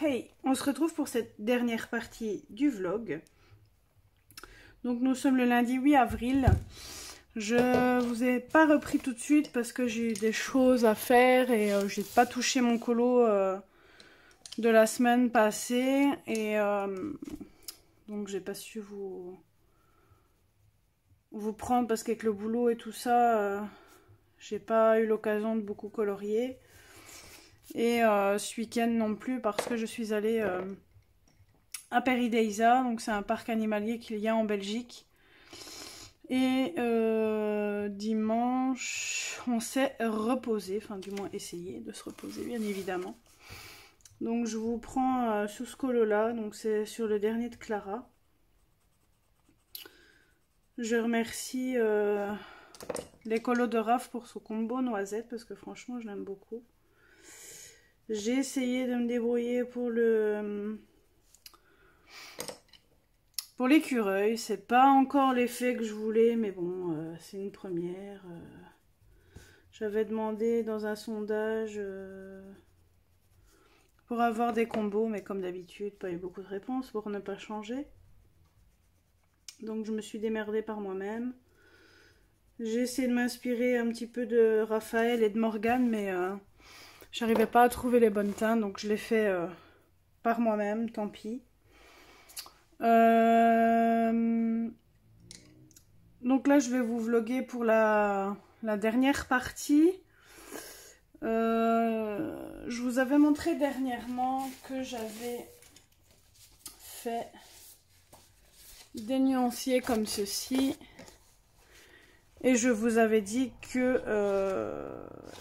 Hey, on se retrouve pour cette dernière partie du vlog. Donc nous sommes le lundi 8 avril. Je vous ai pas repris tout de suite parce que j'ai eu des choses à faire et j'ai pas touché mon colo de la semaine passée et donc j'ai pas su vous prendre parce qu'avec le boulot et tout ça j'ai pas eu l'occasion de beaucoup colorier et ce week-end non plus parce que je suis allée à Paradise, donc c'est un parc animalier qu'il y a en Belgique. Et dimanche, on s'est reposé, enfin du moins essayé de se reposer bien évidemment. Donc je vous prends sous ce colo là, donc c'est sur le dernier de Clara. Je remercie les colos de Raph pour son combo noisette parce que franchement je l'aime beaucoup. J'ai essayé de me débrouiller pour l'écureuil, c'est pas encore l'effet que je voulais, mais bon, c'est une première. J'avais demandé dans un sondage pour avoir des combos, mais comme d'habitude, pas eu beaucoup de réponses pour ne pas changer. Donc je me suis démerdée par moi-même. J'ai essayé de m'inspirer un petit peu de Raphaël et de Morgane, mais j'arrivais pas à trouver les bonnes teintes, donc je l'ai fait par moi-même, tant pis. Donc là je vais vous vlogger pour la dernière partie. Je vous avais montré dernièrement que j'avais fait des nuanciers comme ceci et je vous avais dit que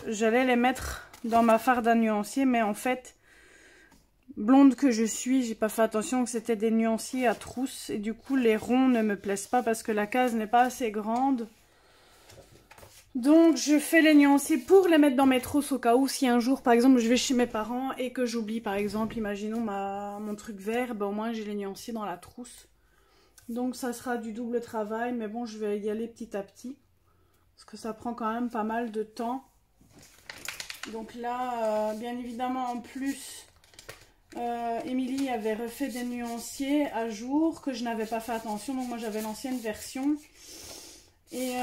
j'allais les mettre dans ma farde à nuancier, mais en fait blonde que je suis, j'ai pas fait attention que c'était des nuanciers à trousse et du coup les ronds ne me plaisent pas parce que la case n'est pas assez grande. Donc je fais les nuanciers pour les mettre dans mes trousses au cas où si un jour par exemple je vais chez mes parents et que j'oublie par exemple, imaginons mon truc vert, ben au moins j'ai les nuanciers dans la trousse. Donc ça sera du double travail, mais bon je vais y aller petit à petit parce que ça prend quand même pas mal de temps. Donc là bien évidemment en plus Émilie avait refait des nuanciers à jour que je n'avais pas fait attention, donc moi j'avais l'ancienne version et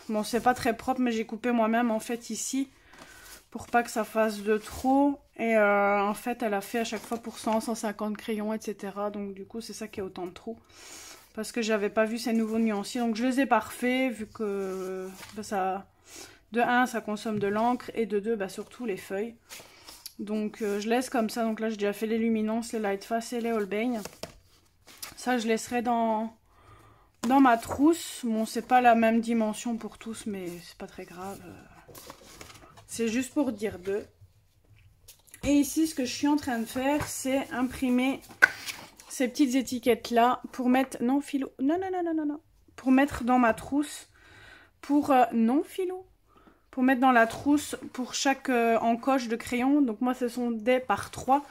bon c'est pas très propre mais j'ai coupé moi-même en fait ici pour pas que ça fasse de trop et en fait elle a fait à chaque fois pour 100-150 crayons etc, donc du coup c'est ça qui est autant de trous parce que j'avais pas vu ces nouveaux nuanciers, donc je les ai pas refaits vu que bah, ça, de 1 ça consomme de l'encre et de 2 bah, surtout les feuilles. Donc je laisse comme ça, donc là j'ai déjà fait les luminances, les lightface et les holbein. Ça je laisserai dans ma trousse. Bon c'est pas la même dimension pour tous mais c'est pas très grave. C'est juste pour dire deux. Et ici ce que je suis en train de faire c'est imprimer ces petites étiquettes là pour mettre, non Philo, non, pour mettre dans ma trousse, pour, non Philo, pour mettre dans la trousse pour chaque encoche de crayon. Donc moi ce sont des par 3.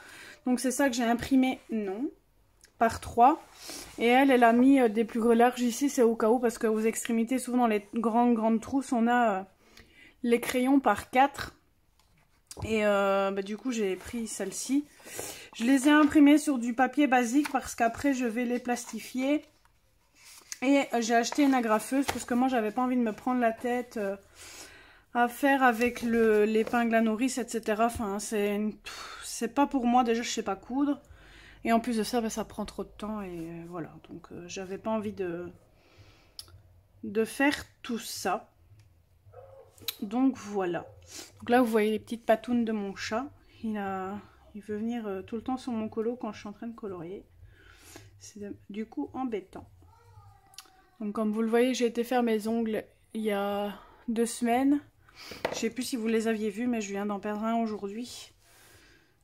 Donc c'est ça que j'ai imprimé, non, par 3. Et elle a mis des plus gros larges ici, c'est au cas où, parce qu'aux extrémités, souvent dans les grandes trousses, on a les crayons par 4. Et bah, du coup j'ai pris celle-ci. Je les ai imprimés sur du papier basique parce qu'après je vais les plastifier. Et j'ai acheté une agrafeuse parce que moi j'avais pas envie de me prendre la tête à faire avec l'épingle à nourrice, etc. Enfin, c'est pas pour moi, déjà je sais pas coudre. Et en plus de ça, bah, ça prend trop de temps et voilà. Donc j'avais pas envie de faire tout ça. Donc voilà. Donc là vous voyez les petites patounes de mon chat. Il veut venir tout le temps sur mon colo quand je suis en train de colorier. C'est du coup embêtant. Donc comme vous le voyez, j'ai été faire mes ongles il y a 2 semaines. Je sais plus si vous les aviez vus, mais je viens d'en perdre un aujourd'hui.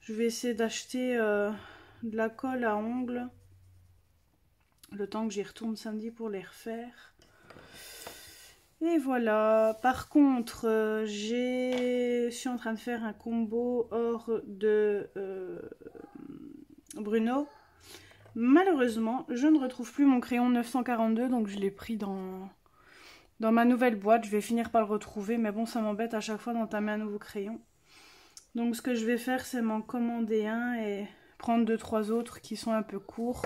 Je vais essayer d'acheter de la colle à ongles. Le temps que j'y retourne samedi pour les refaire. Et voilà. Par contre, je suis en train de faire un combo hors de Bruno. Malheureusement, je ne retrouve plus mon crayon 942, donc je l'ai pris dans ma nouvelle boîte. Je vais finir par le retrouver, mais bon, ça m'embête à chaque fois d'entamer un nouveau crayon. Donc ce que je vais faire, c'est m'en commander un et prendre 2-3 autres qui sont un peu courts.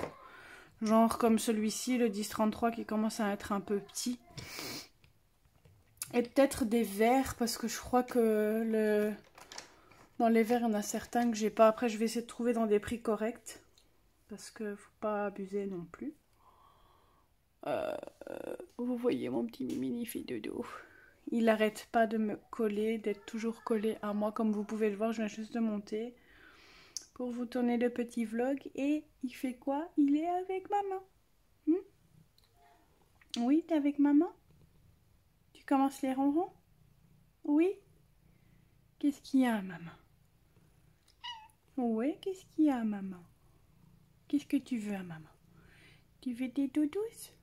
Genre comme celui-ci, le 1033 qui commence à être un peu petit. Et peut-être des verres, parce que je crois que dans les verres, il y en a certains que j'ai pas. Après, je vais essayer de trouver dans des prix corrects. Parce que faut pas abuser non plus. Vous voyez mon petit mini fait dodo. Il n'arrête pas de me coller, d'être toujours collé à moi. Comme vous pouvez le voir, je viens juste de monter pour vous tourner le petit vlog. Et il fait quoi? Il est avec maman. Oui, t'es avec maman? Tu commences les ronrons? Oui? Qu'est-ce qu'il y a, maman? Oui, qu'est-ce qu'il y a, maman? Qu'est-ce que tu veux, maman? Tu veux des doudous?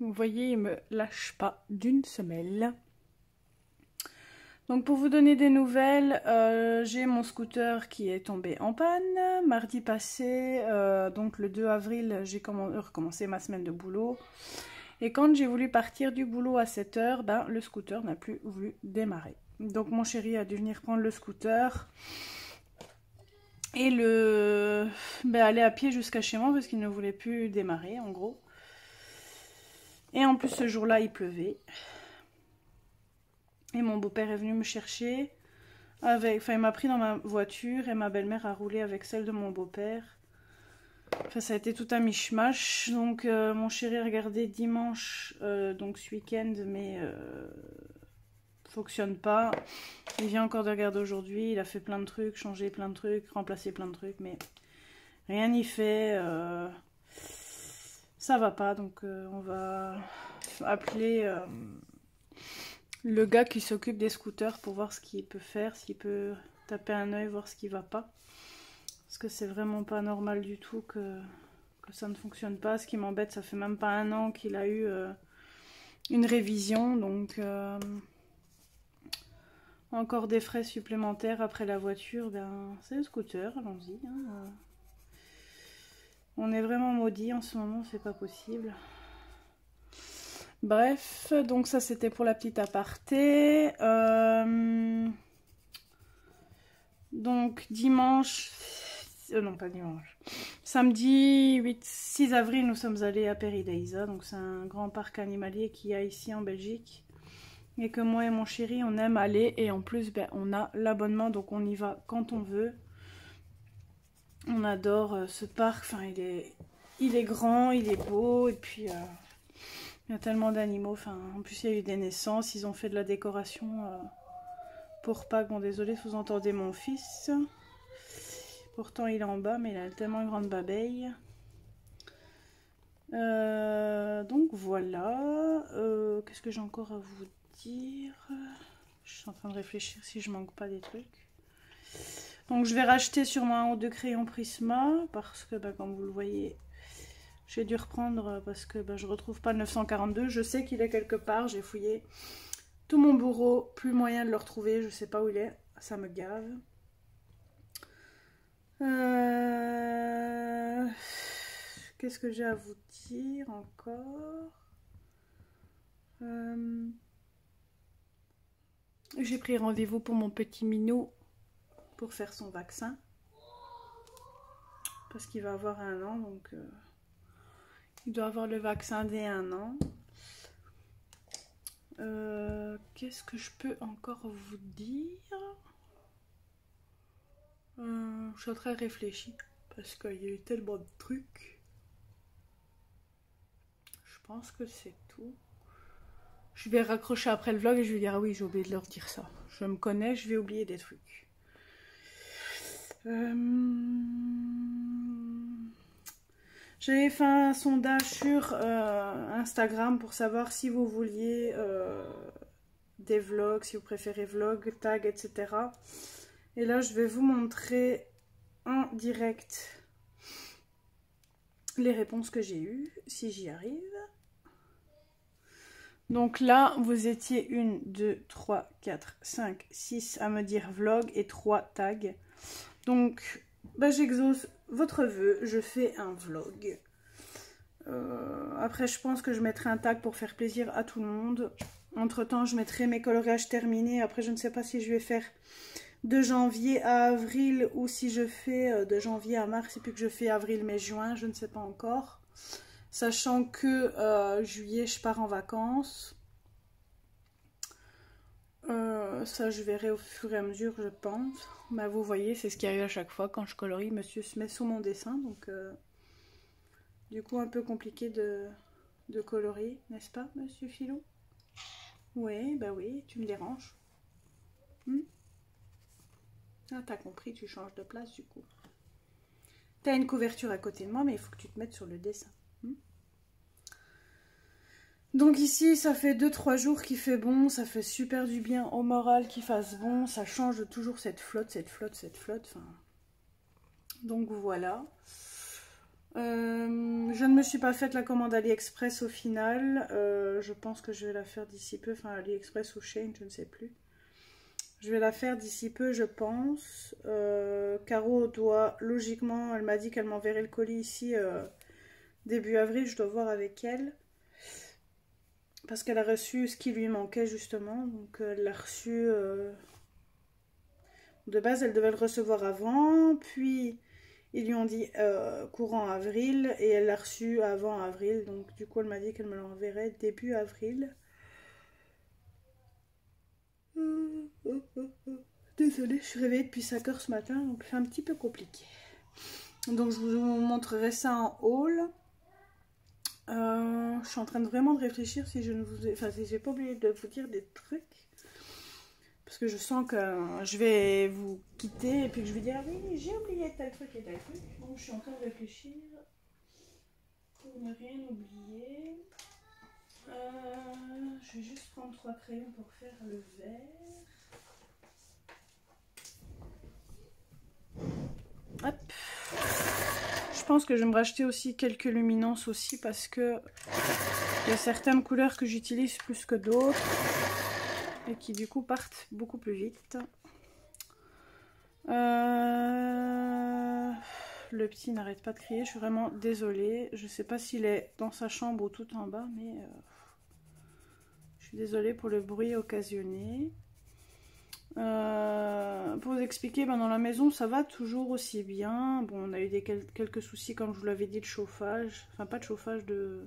Vous voyez, il me lâche pas d'une semelle. Donc pour vous donner des nouvelles, j'ai mon scooter qui est tombé en panne. Mardi passé, donc le 2 avril, j'ai recommencé ma semaine de boulot. Et quand j'ai voulu partir du boulot à 7 h, ben, le scooter n'a plus voulu démarrer. Donc mon chéri a dû venir prendre le scooter et aller à pied jusqu'à chez moi parce qu'il ne voulait plus démarrer en gros. Et en plus ce jour-là il pleuvait. Et mon beau-père est venu me chercher. Il m'a pris dans ma voiture et ma belle-mère a roulé avec celle de mon beau-père. Enfin, ça a été tout un mishmash. Donc, mon chéri a regardé dimanche, donc ce week-end, mais fonctionne pas. Il vient encore de regarder aujourd'hui. Il a fait plein de trucs, changé plein de trucs, remplacé plein de trucs, mais rien n'y fait. Ça va pas. Donc, on va appeler le gars qui s'occupe des scooters pour voir ce qu'il peut faire, s'il peut taper un œil, voir ce qui va pas. Parce que c'est vraiment pas normal du tout que ça ne fonctionne pas. Ce qui m'embête, ça fait même pas 1 an qu'il a eu une révision. Donc encore des frais supplémentaires après la voiture. Ben, c'est le scooter, allons-y. Hein. On est vraiment maudits en ce moment, c'est pas possible. Bref, donc ça c'était pour la petite aparté. Donc dimanche... non, pas dimanche. Samedi 6 avril, nous sommes allés à Paradise. Donc c'est un grand parc animalier qu'il y a ici en Belgique. Et que moi et mon chéri, on aime aller. Et en plus, ben, on a l'abonnement, donc on y va quand on veut. On adore ce parc. Enfin, il est grand, il est beau. Et puis, il y a tellement d'animaux. Enfin, en plus, il y a eu des naissances. Ils ont fait de la décoration pour Pâques. Bon, désolé si vous entendez mon fils. Pourtant il est en bas, mais il a tellement une grande babeille. Donc voilà. Qu'est-ce que j'ai encore à vous dire? Je suis en train de réfléchir si je manque pas des trucs. Donc je vais racheter sûrement 1 ou 2 crayons Prisma. Parce que bah, comme vous le voyez, j'ai dû reprendre parce que bah, je retrouve pas le 942. Je sais qu'il est quelque part. J'ai fouillé tout mon bureau. Plus moyen de le retrouver. Je sais pas où il est. Ça me gave. Qu'est-ce que j'ai à vous dire encore? J'ai pris rendez-vous pour mon petit minou pour faire son vaccin. Parce qu'il va avoir 1 an, donc il doit avoir le vaccin dès 1 an. Qu'est-ce que je peux encore vous dire? Je suis très réfléchie parce qu'il y a eu tellement de trucs. Je pense que c'est tout. Je vais raccrocher après le vlog et je vais dire ah oui, j'ai oublié de leur dire ça. Je me connais, je vais oublier des trucs. J'avais fait un sondage sur Instagram pour savoir si vous vouliez des vlogs, si vous préférez vlog, tag, etc. Et là, je vais vous montrer en direct les réponses que j'ai eues, si j'y arrive. Donc là, vous étiez 1, 2, 3, 4, 5, 6 à me dire vlog et 3 tags. Donc, bah, j'exauce votre vœu, je fais un vlog. Après, je pense que je mettrai un tag pour faire plaisir à tout le monde. Entre temps, je mettrai mes coloriages terminés. Après, je ne sais pas si je vais faire de janvier à avril ou si je fais de janvier à mars et puis que je fais avril, mai, juin. Je ne sais pas encore. Sachant que juillet, je pars en vacances. Ça, je verrai au fur et à mesure, je pense. Bah, vous voyez, c'est ce qui arrive à chaque fois quand je colorie. Monsieur se met sous mon dessin, donc du coup, un peu compliqué de colorier, n'est-ce pas, monsieur Philou? Oui, bah oui, tu me déranges. Ah, t'as compris, tu changes de place du coup. T'as une couverture à côté de moi, mais il faut que tu te mettes sur le dessin. Donc ici, ça fait 2-3 jours qu'il fait bon, ça fait super du bien au moral qu'il fasse bon, ça change toujours cette flotte, enfin... Donc voilà. Je ne me suis pas faite la commande AliExpress au final, je pense que je vais la faire d'ici peu, enfin AliExpress ou Shein, je ne sais plus. Je vais la faire d'ici peu, je pense. Caro doit, logiquement, elle m'a dit qu'elle m'enverrait le colis ici début avril, je dois voir avec elle. Parce qu'elle a reçu ce qui lui manquait justement, donc elle l'a reçu... De base, elle devait le recevoir avant, puis ils lui ont dit courant avril, et elle l'a reçu avant avril, donc du coup elle m'a dit qu'elle me l'enverrait début avril. Désolée, je suis réveillée depuis 5 heures ce matin, donc c'est un petit peu compliqué. Donc je vous montrerai ça en haul. Je suis en train de vraiment de réfléchir si je ne vous ai... Enfin, si j'ai pas oublié de vous dire des trucs. Parce que je sens que je vais vous quitter et puis que je vais dire ah oui, j'ai oublié tel truc et tel truc. Donc je suis en train de réfléchir pour ne rien oublier. Je vais juste prendre 3 crayons pour faire le vert. Hop. Je pense que je vais me racheter aussi quelques luminances aussi parce que il y a certaines couleurs que j'utilise plus que d'autres et qui du coup partent beaucoup plus vite. Le petit n'arrête pas de crier, je suis vraiment désolée. Je sais pas s'il est dans sa chambre ou tout en bas, mais je suis désolée pour le bruit occasionné. Pour vous expliquer, dans la maison ça va toujours aussi bien. Bon, on a eu quelques soucis comme je vous l'avais dit de chauffage, enfin pas de chauffage, de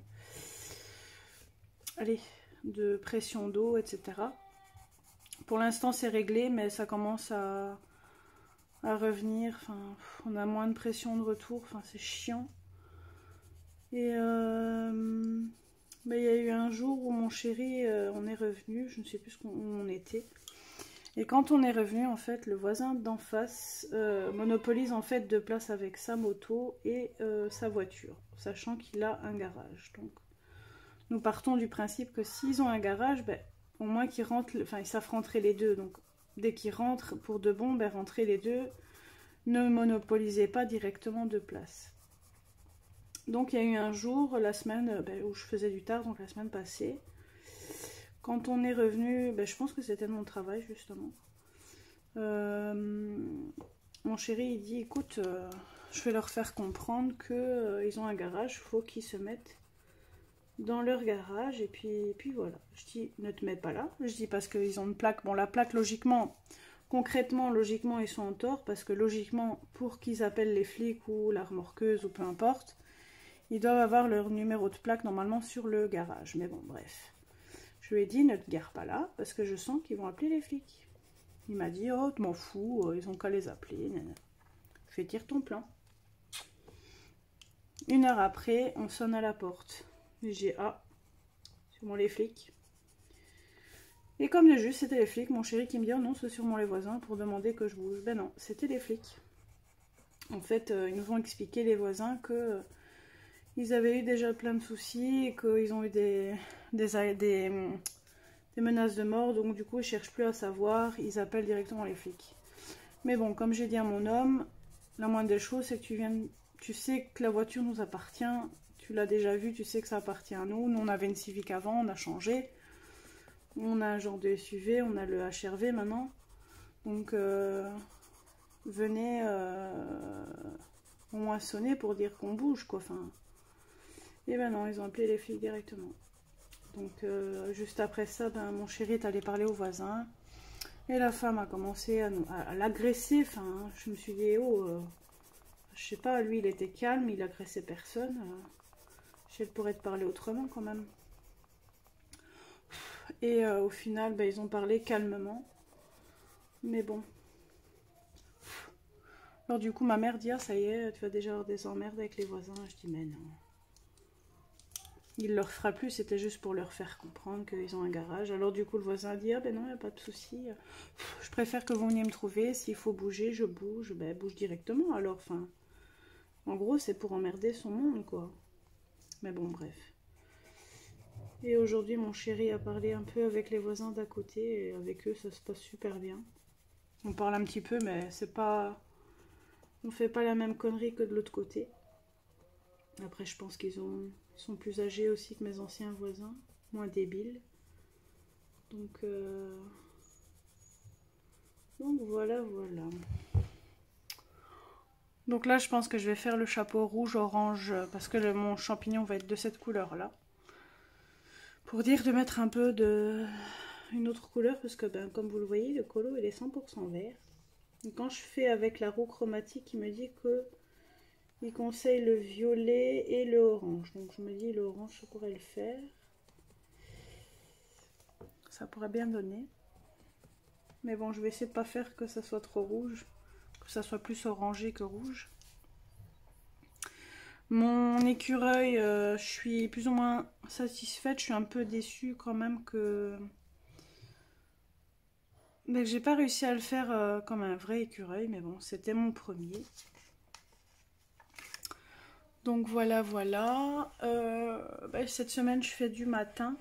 pression d'eau, etc. Pour l'instant c'est réglé, mais ça commence à revenir. Enfin, on a moins de pression de retour, enfin c'est chiant. Et il y a eu un jour où mon chéri on est revenu, je ne sais plus où on était. Et quand on est revenu, en fait, le voisin d'en face monopolise en fait de place avec sa moto et sa voiture, sachant qu'il a un garage. Donc, nous partons du principe que s'ils ont un garage, ben, au moins qu'ils rentrent, enfin, ils savent rentrer les deux. Donc, dès qu'ils rentrent pour de bon, ben, rentrez les deux. Ne monopolisez pas directement de place. Donc, il y a eu un jour, la semaine où je faisais du tard, donc la semaine passée. Quand on est revenu, je pense que c'était de mon travail justement. Mon chéri il dit écoute, je vais leur faire comprendre que ils ont un garage, il faut qu'ils se mettent dans leur garage et puis voilà. Je dis ne te mets pas là. Je dis parce qu'ils ont une plaque. Bon, la plaque logiquement, concrètement, logiquement ils sont en tort parce que logiquement pour qu'ils appellent les flics ou la remorqueuse ou peu importe, ils doivent avoir leur numéro de plaque normalement sur le garage. Mais bon, bref. Je lui ai dit, ne te gare pas là, parce que je sens qu'ils vont appeler les flics. Il m'a dit, oh, tu m'en fous, ils ont qu'à les appeler. Fais tire ton plan. 1 heure après, on sonne à la porte. J'ai ah, sûrement les flics. Et comme de juste, c'était les flics. Mon chéri qui me dit, oh non, c'est sûrement les voisins pour demander que je bouge. Ben non, c'était les flics. En fait, ils nous ont expliqué, les voisins, que ils avaient eu déjà plein de soucis et qu'ils ont eu des menaces de mort. Donc du coup, ils cherchent plus à savoir. Ils appellent directement les flics. Mais bon, comme j'ai dit à mon homme, la moindre des choses, c'est que tu sais que la voiture nous appartient. Tu l'as déjà vu, tu sais que ça appartient à nous. Nous, on avait une Civic avant, on a changé. On a un genre de SUV, on a le HR-V maintenant. Donc, venez au moins sonner pour dire qu'on bouge, quoi. Enfin, et ben non, ils ont appelé les flics directement. Donc, juste après ça, ben, mon chéri est allé parler au voisin. Et la femme a commencé à l'agresser. Enfin, je me suis dit, oh, je sais pas, lui, il était calme, il agressait personne. Je sais, elle pourrait te parler autrement quand même. Et au final, ben, ils ont parlé calmement. Mais bon. Alors du coup, ma mère dit, ah, ça y est, tu vas déjà avoir des emmerdes avec les voisins. Je dis, mais non. Il leur fera plus, c'était juste pour leur faire comprendre qu'ils ont un garage. Alors du coup, le voisin dit, ah ben non, il n'y a pas de souci. Je préfère que vous veniez me trouver. S'il faut bouger, je bouge. Ben, bouge directement. Alors, enfin, en gros, c'est pour emmerder son monde, quoi. Mais bon, bref. Et aujourd'hui, mon chéri a parlé un peu avec les voisins d'à côté. Et avec eux, ça se passe super bien. On parle un petit peu, mais c'est pas... On fait pas la même connerie que de l'autre côté. Après, je pense qu'ils sont plus âgés aussi que mes anciens voisins, moins débiles. Donc voilà, voilà. Donc là, je pense que je vais faire le chapeau rouge-orange parce que mon champignon va être de cette couleur-là. Pour dire de mettre un peu une autre couleur parce que, ben, comme vous le voyez, le colo, il est 100% vert. Et quand je fais avec la roue chromatique, il me dit que il conseille le violet et le orange. Donc je me dis, le orange, ça pourrait le faire. Ça pourrait bien donner. Mais bon, je vais essayer de pas faire que ça soit trop rouge. Que ça soit plus orangé que rouge. Mon écureuil, je suis plus ou moins satisfaite. Je suis un peu déçue quand même que... Mais j'ai pas réussi à le faire comme un vrai écureuil. Mais bon, c'était mon premier. Donc voilà, voilà. Cette semaine, je fais du matin.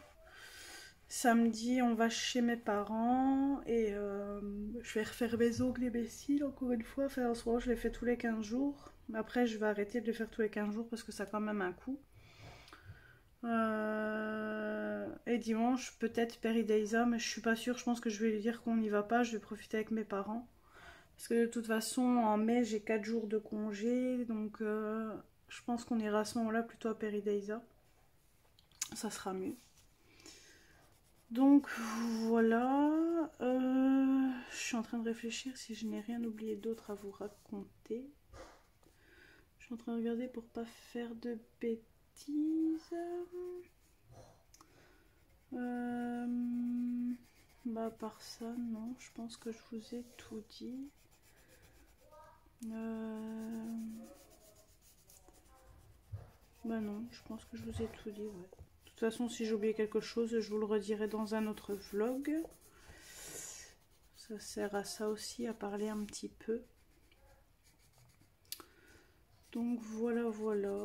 Samedi, on va chez mes parents et je vais refaire mes ongles et mes cils encore une fois. Enfin, en ce moment, je les fais tous les 15 jours. Après, je vais arrêter de les faire tous les 15 jours parce que ça a quand même un coût. Et dimanche, peut-être Peridaisa, mais je suis pas sûre. Je pense que je vais lui dire qu'on n'y va pas. Je vais profiter avec mes parents. Parce que de toute façon, en mai, j'ai 4 jours de congé. Donc, je pense qu'on ira à ce moment-là plutôt à Peridaisa. Ça sera mieux. Donc voilà, je suis en train de réfléchir si je n'ai rien oublié d'autre à vous raconter. Je suis en train de regarder pour pas faire de bêtises. À part ça, non, je pense que je vous ai tout dit. Non, je pense que je vous ai tout dit, ouais. De toute façon, si j'ai oublié quelque chose, je vous le redirai dans un autre vlog. Ça sert à ça aussi, à parler un petit peu. Donc voilà, voilà,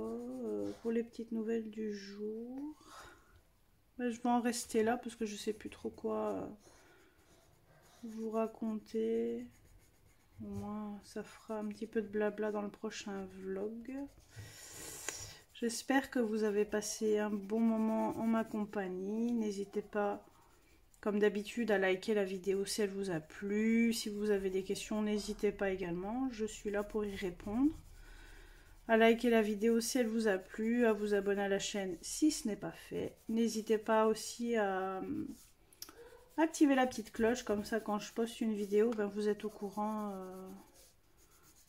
pour les petites nouvelles du jour. Je vais en rester là parce que je sais plus trop quoi vous raconter. Au moins, ça fera un petit peu de blabla dans le prochain vlog. J'espère que vous avez passé un bon moment en ma compagnie. N'hésitez pas, comme d'habitude, à liker la vidéo si elle vous a plu. Si vous avez des questions, n'hésitez pas également. Je suis là pour y répondre. À liker la vidéo si elle vous a plu, à vous abonner à la chaîne si ce n'est pas fait. N'hésitez pas aussi à activer la petite cloche, comme ça quand je poste une vidéo, vous êtes au courant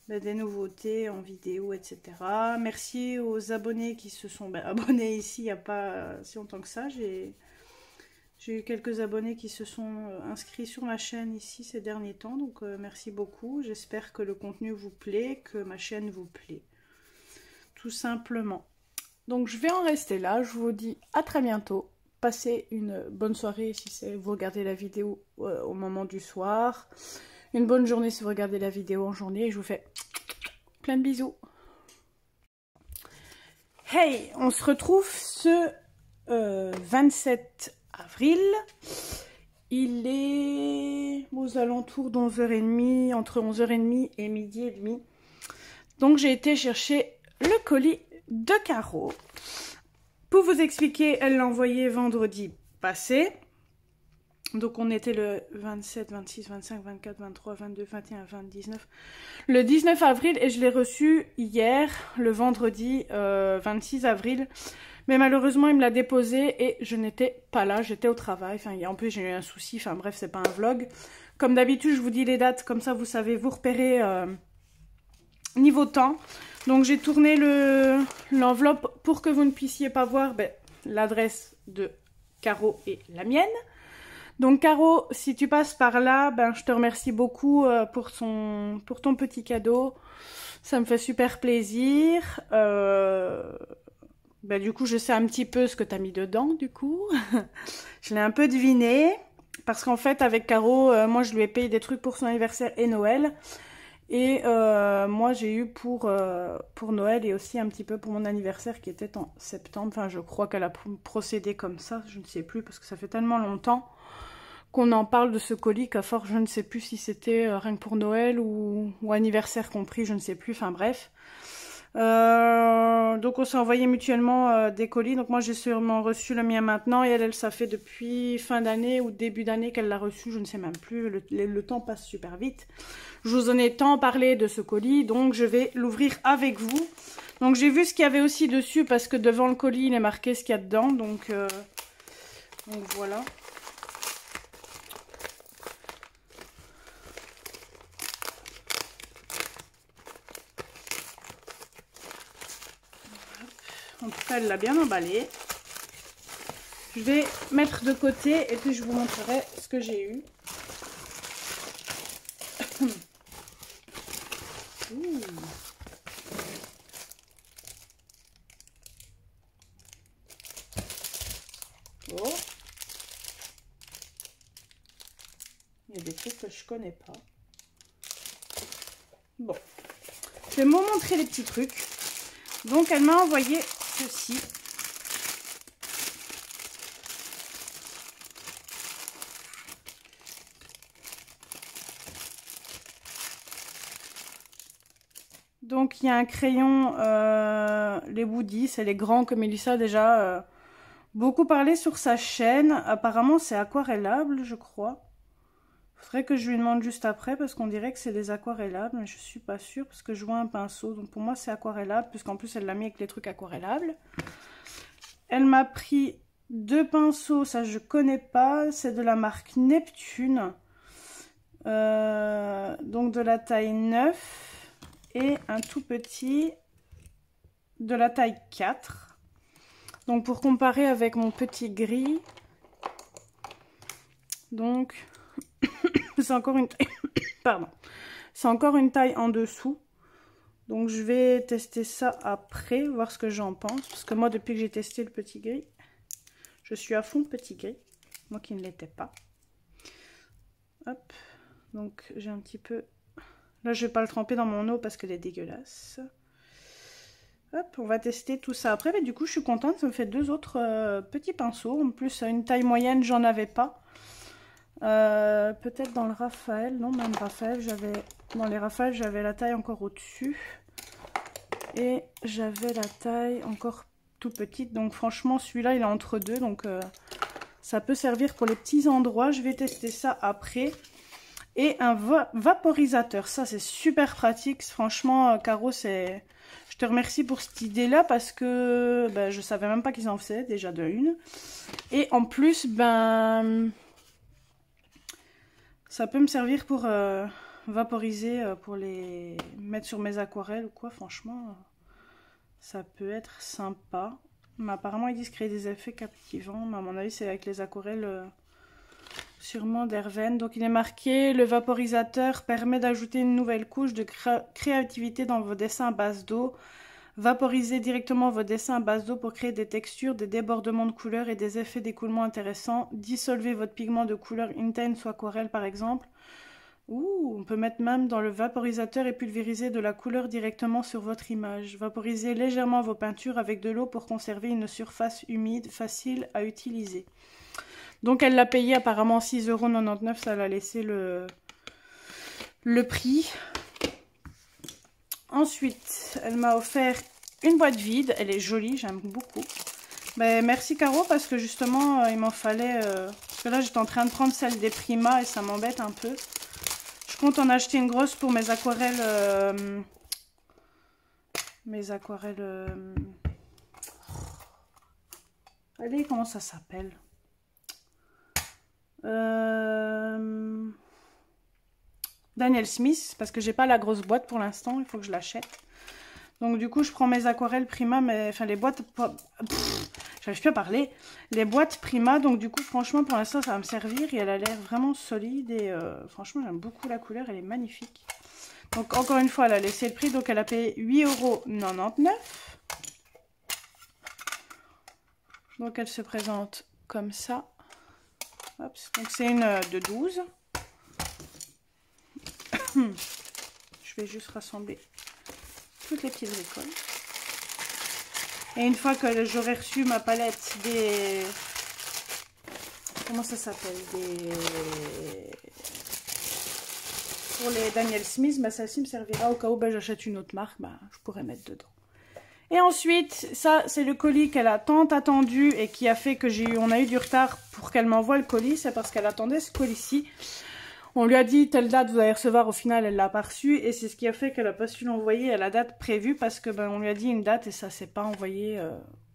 des nouveautés en vidéo, etc. Merci aux abonnés qui se sont abonnés ici il n'y a pas si longtemps que ça. J'ai eu quelques abonnés qui se sont inscrits sur ma chaîne ici ces derniers temps, donc merci beaucoup. J'espère que le contenu vous plaît, que ma chaîne vous plaît. Tout simplement. Donc je vais en rester là, je vous dis à très bientôt. Passez une bonne soirée si vous regardez la vidéo au moment du soir. Une bonne journée si vous regardez la vidéo en journée. Et je vous fais plein de bisous. Hey, on se retrouve ce 27 avril. Il est aux alentours d'11h30, entre 11h30 et midi et demi. Donc j'ai été chercher le colis de Caro. Pour vous expliquer, elle l'a envoyé vendredi passé. Donc on était le 27, 26, 25, 24, 23, 22, 21, 20, 19. Le 19 avril et je l'ai reçu hier, le vendredi 26 avril. Mais malheureusement il me l'a déposé et je n'étais pas là, j'étais au travail. Enfin, en plus j'ai eu un souci, enfin bref c'est pas un vlog. Comme d'habitude je vous dis les dates, comme ça vous savez vous repérer niveau temps. Donc j'ai tourné l'enveloppe pour que vous ne puissiez pas voir l'adresse de Caro et la mienne. Donc Caro, si tu passes par là, je te remercie beaucoup pour ton petit cadeau. Ça me fait super plaisir. Du coup, je sais un petit peu ce que tu as mis dedans, du coup. Je l'ai un peu deviné. Parce qu'en fait, avec Caro, moi, je lui ai payé des trucs pour son anniversaire et Noël. Et moi, j'ai eu pour Noël et aussi un petit peu pour mon anniversaire qui était en septembre. Enfin, je crois qu'elle a procédé comme ça. Je ne sais plus parce que ça fait tellement longtemps qu'on en parle de ce colis qu'à force je ne sais plus si c'était rien que pour Noël ou anniversaire compris, je ne sais plus, enfin bref. Donc on s'est envoyé mutuellement des colis, donc moi j'ai sûrement reçu le mien maintenant et elle ça fait depuis fin d'année ou début d'année qu'elle l'a reçu, je ne sais même plus, le temps passe super vite. Je vous en ai tant parlé de ce colis, donc je vais l'ouvrir avec vous. Donc j'ai vu ce qu'il y avait aussi dessus parce que devant le colis il est marqué ce qu'il y a dedans, donc voilà. En tout cas, elle l'a bien emballé. Je vais mettre de côté et puis je vous montrerai ce que j'ai eu. Oh. Il y a des trucs que je connais pas. Bon. Je vais vous montrer les petits trucs. Donc, elle m'a envoyé ceci. Donc, il y a un crayon, les Woody, c'est les grands comme Elissa déjà beaucoup parlé sur sa chaîne. Apparemment, c'est aquarellable, je crois. Faudrait que je lui demande juste après parce qu'on dirait que c'est des aquarellables, mais je suis pas sûre parce que je vois un pinceau. Donc pour moi c'est aquarellable puisqu'en plus elle l'a mis avec les trucs aquarellables. Elle m'a pris deux pinceaux, ça je connais pas, c'est de la marque Neptune. Donc de la taille 9 et un tout petit de la taille 4. Donc pour comparer avec mon petit gris. Donc c'est encore une taille pardon, c'est encore une taille en dessous, donc je vais tester ça après, voir ce que j'en pense, parce que moi depuis que j'ai testé le petit gris, je suis à fond petit gris, moi qui ne l'étais pas. Hop, donc j'ai un petit peu, là je vais pas le tremper dans mon eau parce qu'elle est dégueulasse. Hop, on va tester tout ça après, mais du coup je suis contente, ça me fait deux autres petits pinceaux, en plus une taille moyenne j'en avais pas. Peut-être dans le Raphaël, non même Raphaël, dans les Raphaël j'avais la taille encore au-dessus et j'avais la taille encore tout petite, donc franchement celui-là il est entre deux, donc ça peut servir pour les petits endroits. Je vais tester ça après. Et un vaporisateur, ça c'est super pratique, franchement Caro, je te remercie pour cette idée là parce que je savais même pas qu'ils en faisaient déjà de une, et en plus ça peut me servir pour vaporiser, pour les mettre sur mes aquarelles ou quoi. Franchement, ça peut être sympa. Mais apparemment, ils disent créer des effets captivants. Mais à mon avis, c'est avec les aquarelles sûrement d'Herven. Donc, il est marqué, le vaporisateur permet d'ajouter une nouvelle couche de créativité dans vos dessins à base d'eau. Vaporisez directement vos dessins à base d'eau pour créer des textures, des débordements de couleurs et des effets d'écoulement intéressants. Dissolvez votre pigment de couleur intense ou aquarelle par exemple. Ouh, on peut mettre même dans le vaporisateur et pulvériser de la couleur directement sur votre image. Vaporisez légèrement vos peintures avec de l'eau pour conserver une surface humide facile à utiliser. Donc elle l'a payé apparemment 6,99 €, ça l'a laissé le prix. Ensuite, elle m'a offert une boîte vide, elle est jolie, j'aime beaucoup. Mais merci Caro parce que justement il m'en fallait, parce que là j'étais en train de prendre celle des Prima et ça m'embête un peu. Je compte en acheter une grosse pour mes aquarelles. Allez, comment ça s'appelle? Daniel Smith, parce que j'ai pas la grosse boîte pour l'instant, il faut que je l'achète. Donc du coup je prends mes aquarelles Prima, mais enfin les boîtes, j'arrive plus à parler, les boîtes Prima, donc du coup franchement pour l'instant ça va me servir et elle a l'air vraiment solide et franchement j'aime beaucoup la couleur, elle est magnifique. Donc encore une fois elle a laissé le prix, donc elle a payé 8,99 €. Donc elle se présente comme ça. Hop, donc c'est une de 12. Je vais juste rassembler toutes les petites bricoles. Et une fois que j'aurai reçu ma palette des... Comment ça s'appelle? Pour les Daniel Smith, bah, celle-ci me servira au cas où bah, j'achète une autre marque, bah, je pourrais mettre dedans. Et ensuite, ça c'est le colis qu'elle a tant attendu et qui a fait que on a eu du retard pour qu'elle m'envoie le colis. C'est parce qu'elle attendait ce colis-ci. On lui a dit telle date vous allez recevoir, au final elle l'a pas reçu et c'est ce qui a fait qu'elle a pas su l'envoyer à la date prévue parce que ben, on lui a dit une date et ça s'est pas envoyé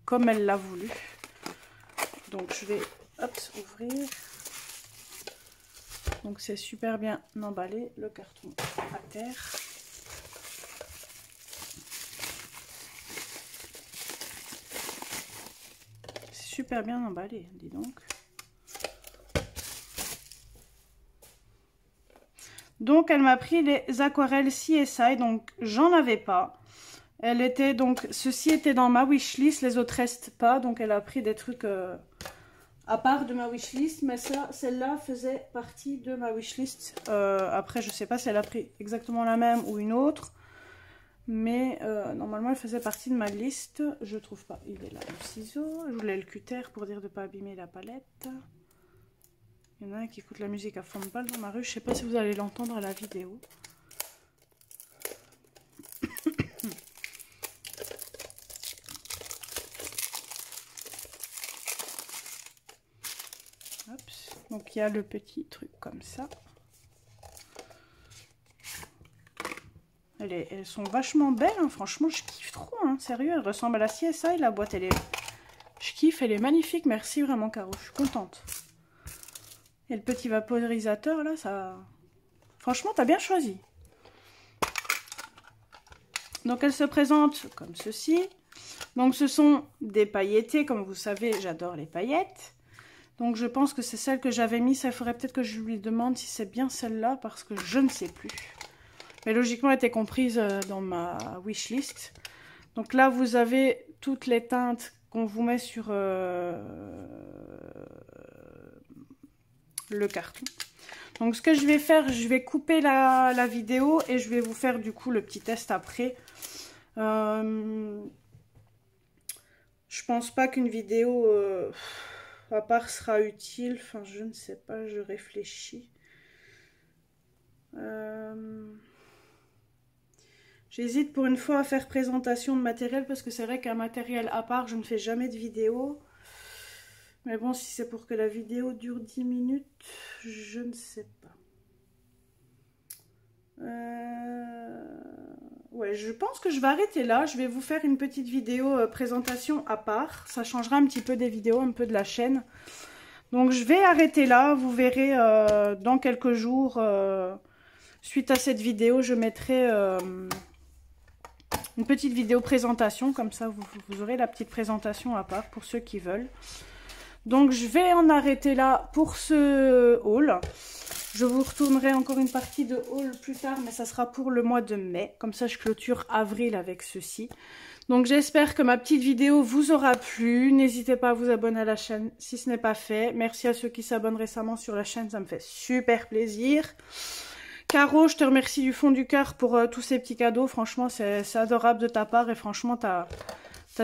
comme elle l'a voulu. Donc je vais hop, ouvrir. Donc c'est super bien emballé, le carton à terre. C'est super bien emballé, dis donc. Donc elle m'a pris les aquarelles CSI, donc j'en avais pas. Elle était donc, ceci était dans ma wishlist, les autres restent pas, donc elle a pris des trucs à part de ma wishlist, mais ça, celle-là faisait partie de ma wishlist. Après je sais pas si elle a pris exactement la même ou une autre, mais normalement elle faisait partie de ma liste. Je trouve pas, il est là le ciseau, je voulais le cutter pour dire de pas abîmer la palette. Il y en a un qui écoute la musique à fond de balle dans ma rue. Je sais pas si vous allez l'entendre à la vidéo. Hop. Donc il y a le petit truc comme ça. Elles sont vachement belles, hein. Franchement je kiffe trop, hein. Sérieux, elle ressemble à la CSI, la boîte elle est... Je kiffe, elle est magnifique, merci vraiment Caro, je suis contente. Et le petit vaporisateur là, ça... Franchement, t'as bien choisi. Donc elle se présente comme ceci. Donc ce sont des pailletés, comme vous savez, j'adore les paillettes. Donc je pense que c'est celle que j'avais mise. Ça faudrait peut-être que je lui demande si c'est bien celle-là, parce que je ne sais plus. Mais logiquement, elle était comprise dans ma wishlist. Donc là, vous avez toutes les teintes qu'on vous met sur... le carton. Donc ce que je vais faire, je vais couper la vidéo et je vais vous faire du coup le petit test après. Je pense pas qu'une vidéo à part sera utile. Enfin je ne sais pas, je réfléchis. J'hésite pour une fois à faire présentation de matériel parce que c'est vrai qu'un matériel à part je ne fais jamais de vidéo. Mais bon, si c'est pour que la vidéo dure 10 minutes, je ne sais pas. Ouais, je pense que je vais arrêter là. Je vais vous faire une petite vidéo présentation à part. Ça changera un petit peu des vidéos, un peu de la chaîne. Donc je vais arrêter là. Vous verrez dans quelques jours, suite à cette vidéo, je mettrai une petite vidéo présentation. Comme ça, vous aurez la petite présentation à part pour ceux qui veulent. Donc je vais en arrêter là pour ce haul. Je vous retournerai encore une partie de haul plus tard, mais ça sera pour le mois de mai. Comme ça je clôture avril avec ceci. Donc j'espère que ma petite vidéo vous aura plu. N'hésitez pas à vous abonner à la chaîne si ce n'est pas fait. Merci à ceux qui s'abonnent récemment sur la chaîne, ça me fait super plaisir. Caro, je te remercie du fond du cœur pour tous ces petits cadeaux. Franchement, c'est adorable de ta part et franchement, t'as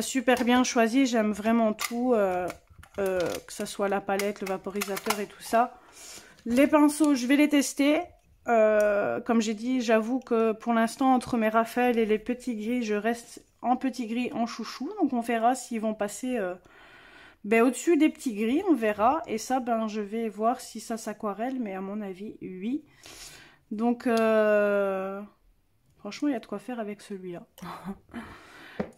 super bien choisi. J'aime vraiment tout, que ce soit la palette, le vaporisateur et tout ça. Les pinceaux, je vais les tester. Comme j'ai dit, j'avoue que pour l'instant, entre mes Raphaël et les petits gris, je reste en petit gris, en chouchou. Donc on verra s'ils vont passer au-dessus des petits gris, on verra. Et ça, je vais voir si ça s'aquarelle, mais à mon avis, oui. Donc, franchement, il y a de quoi faire avec celui-là.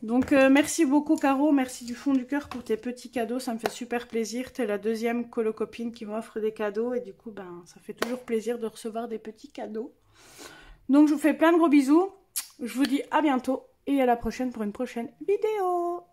Donc, merci beaucoup, Caro. Merci du fond du cœur pour tes petits cadeaux. Ça me fait super plaisir. Tu es la deuxième colocopine qui m'offre des cadeaux. Et du coup, ça fait toujours plaisir de recevoir des petits cadeaux. Donc, je vous fais plein de gros bisous. Je vous dis à bientôt. Et à la prochaine pour une prochaine vidéo.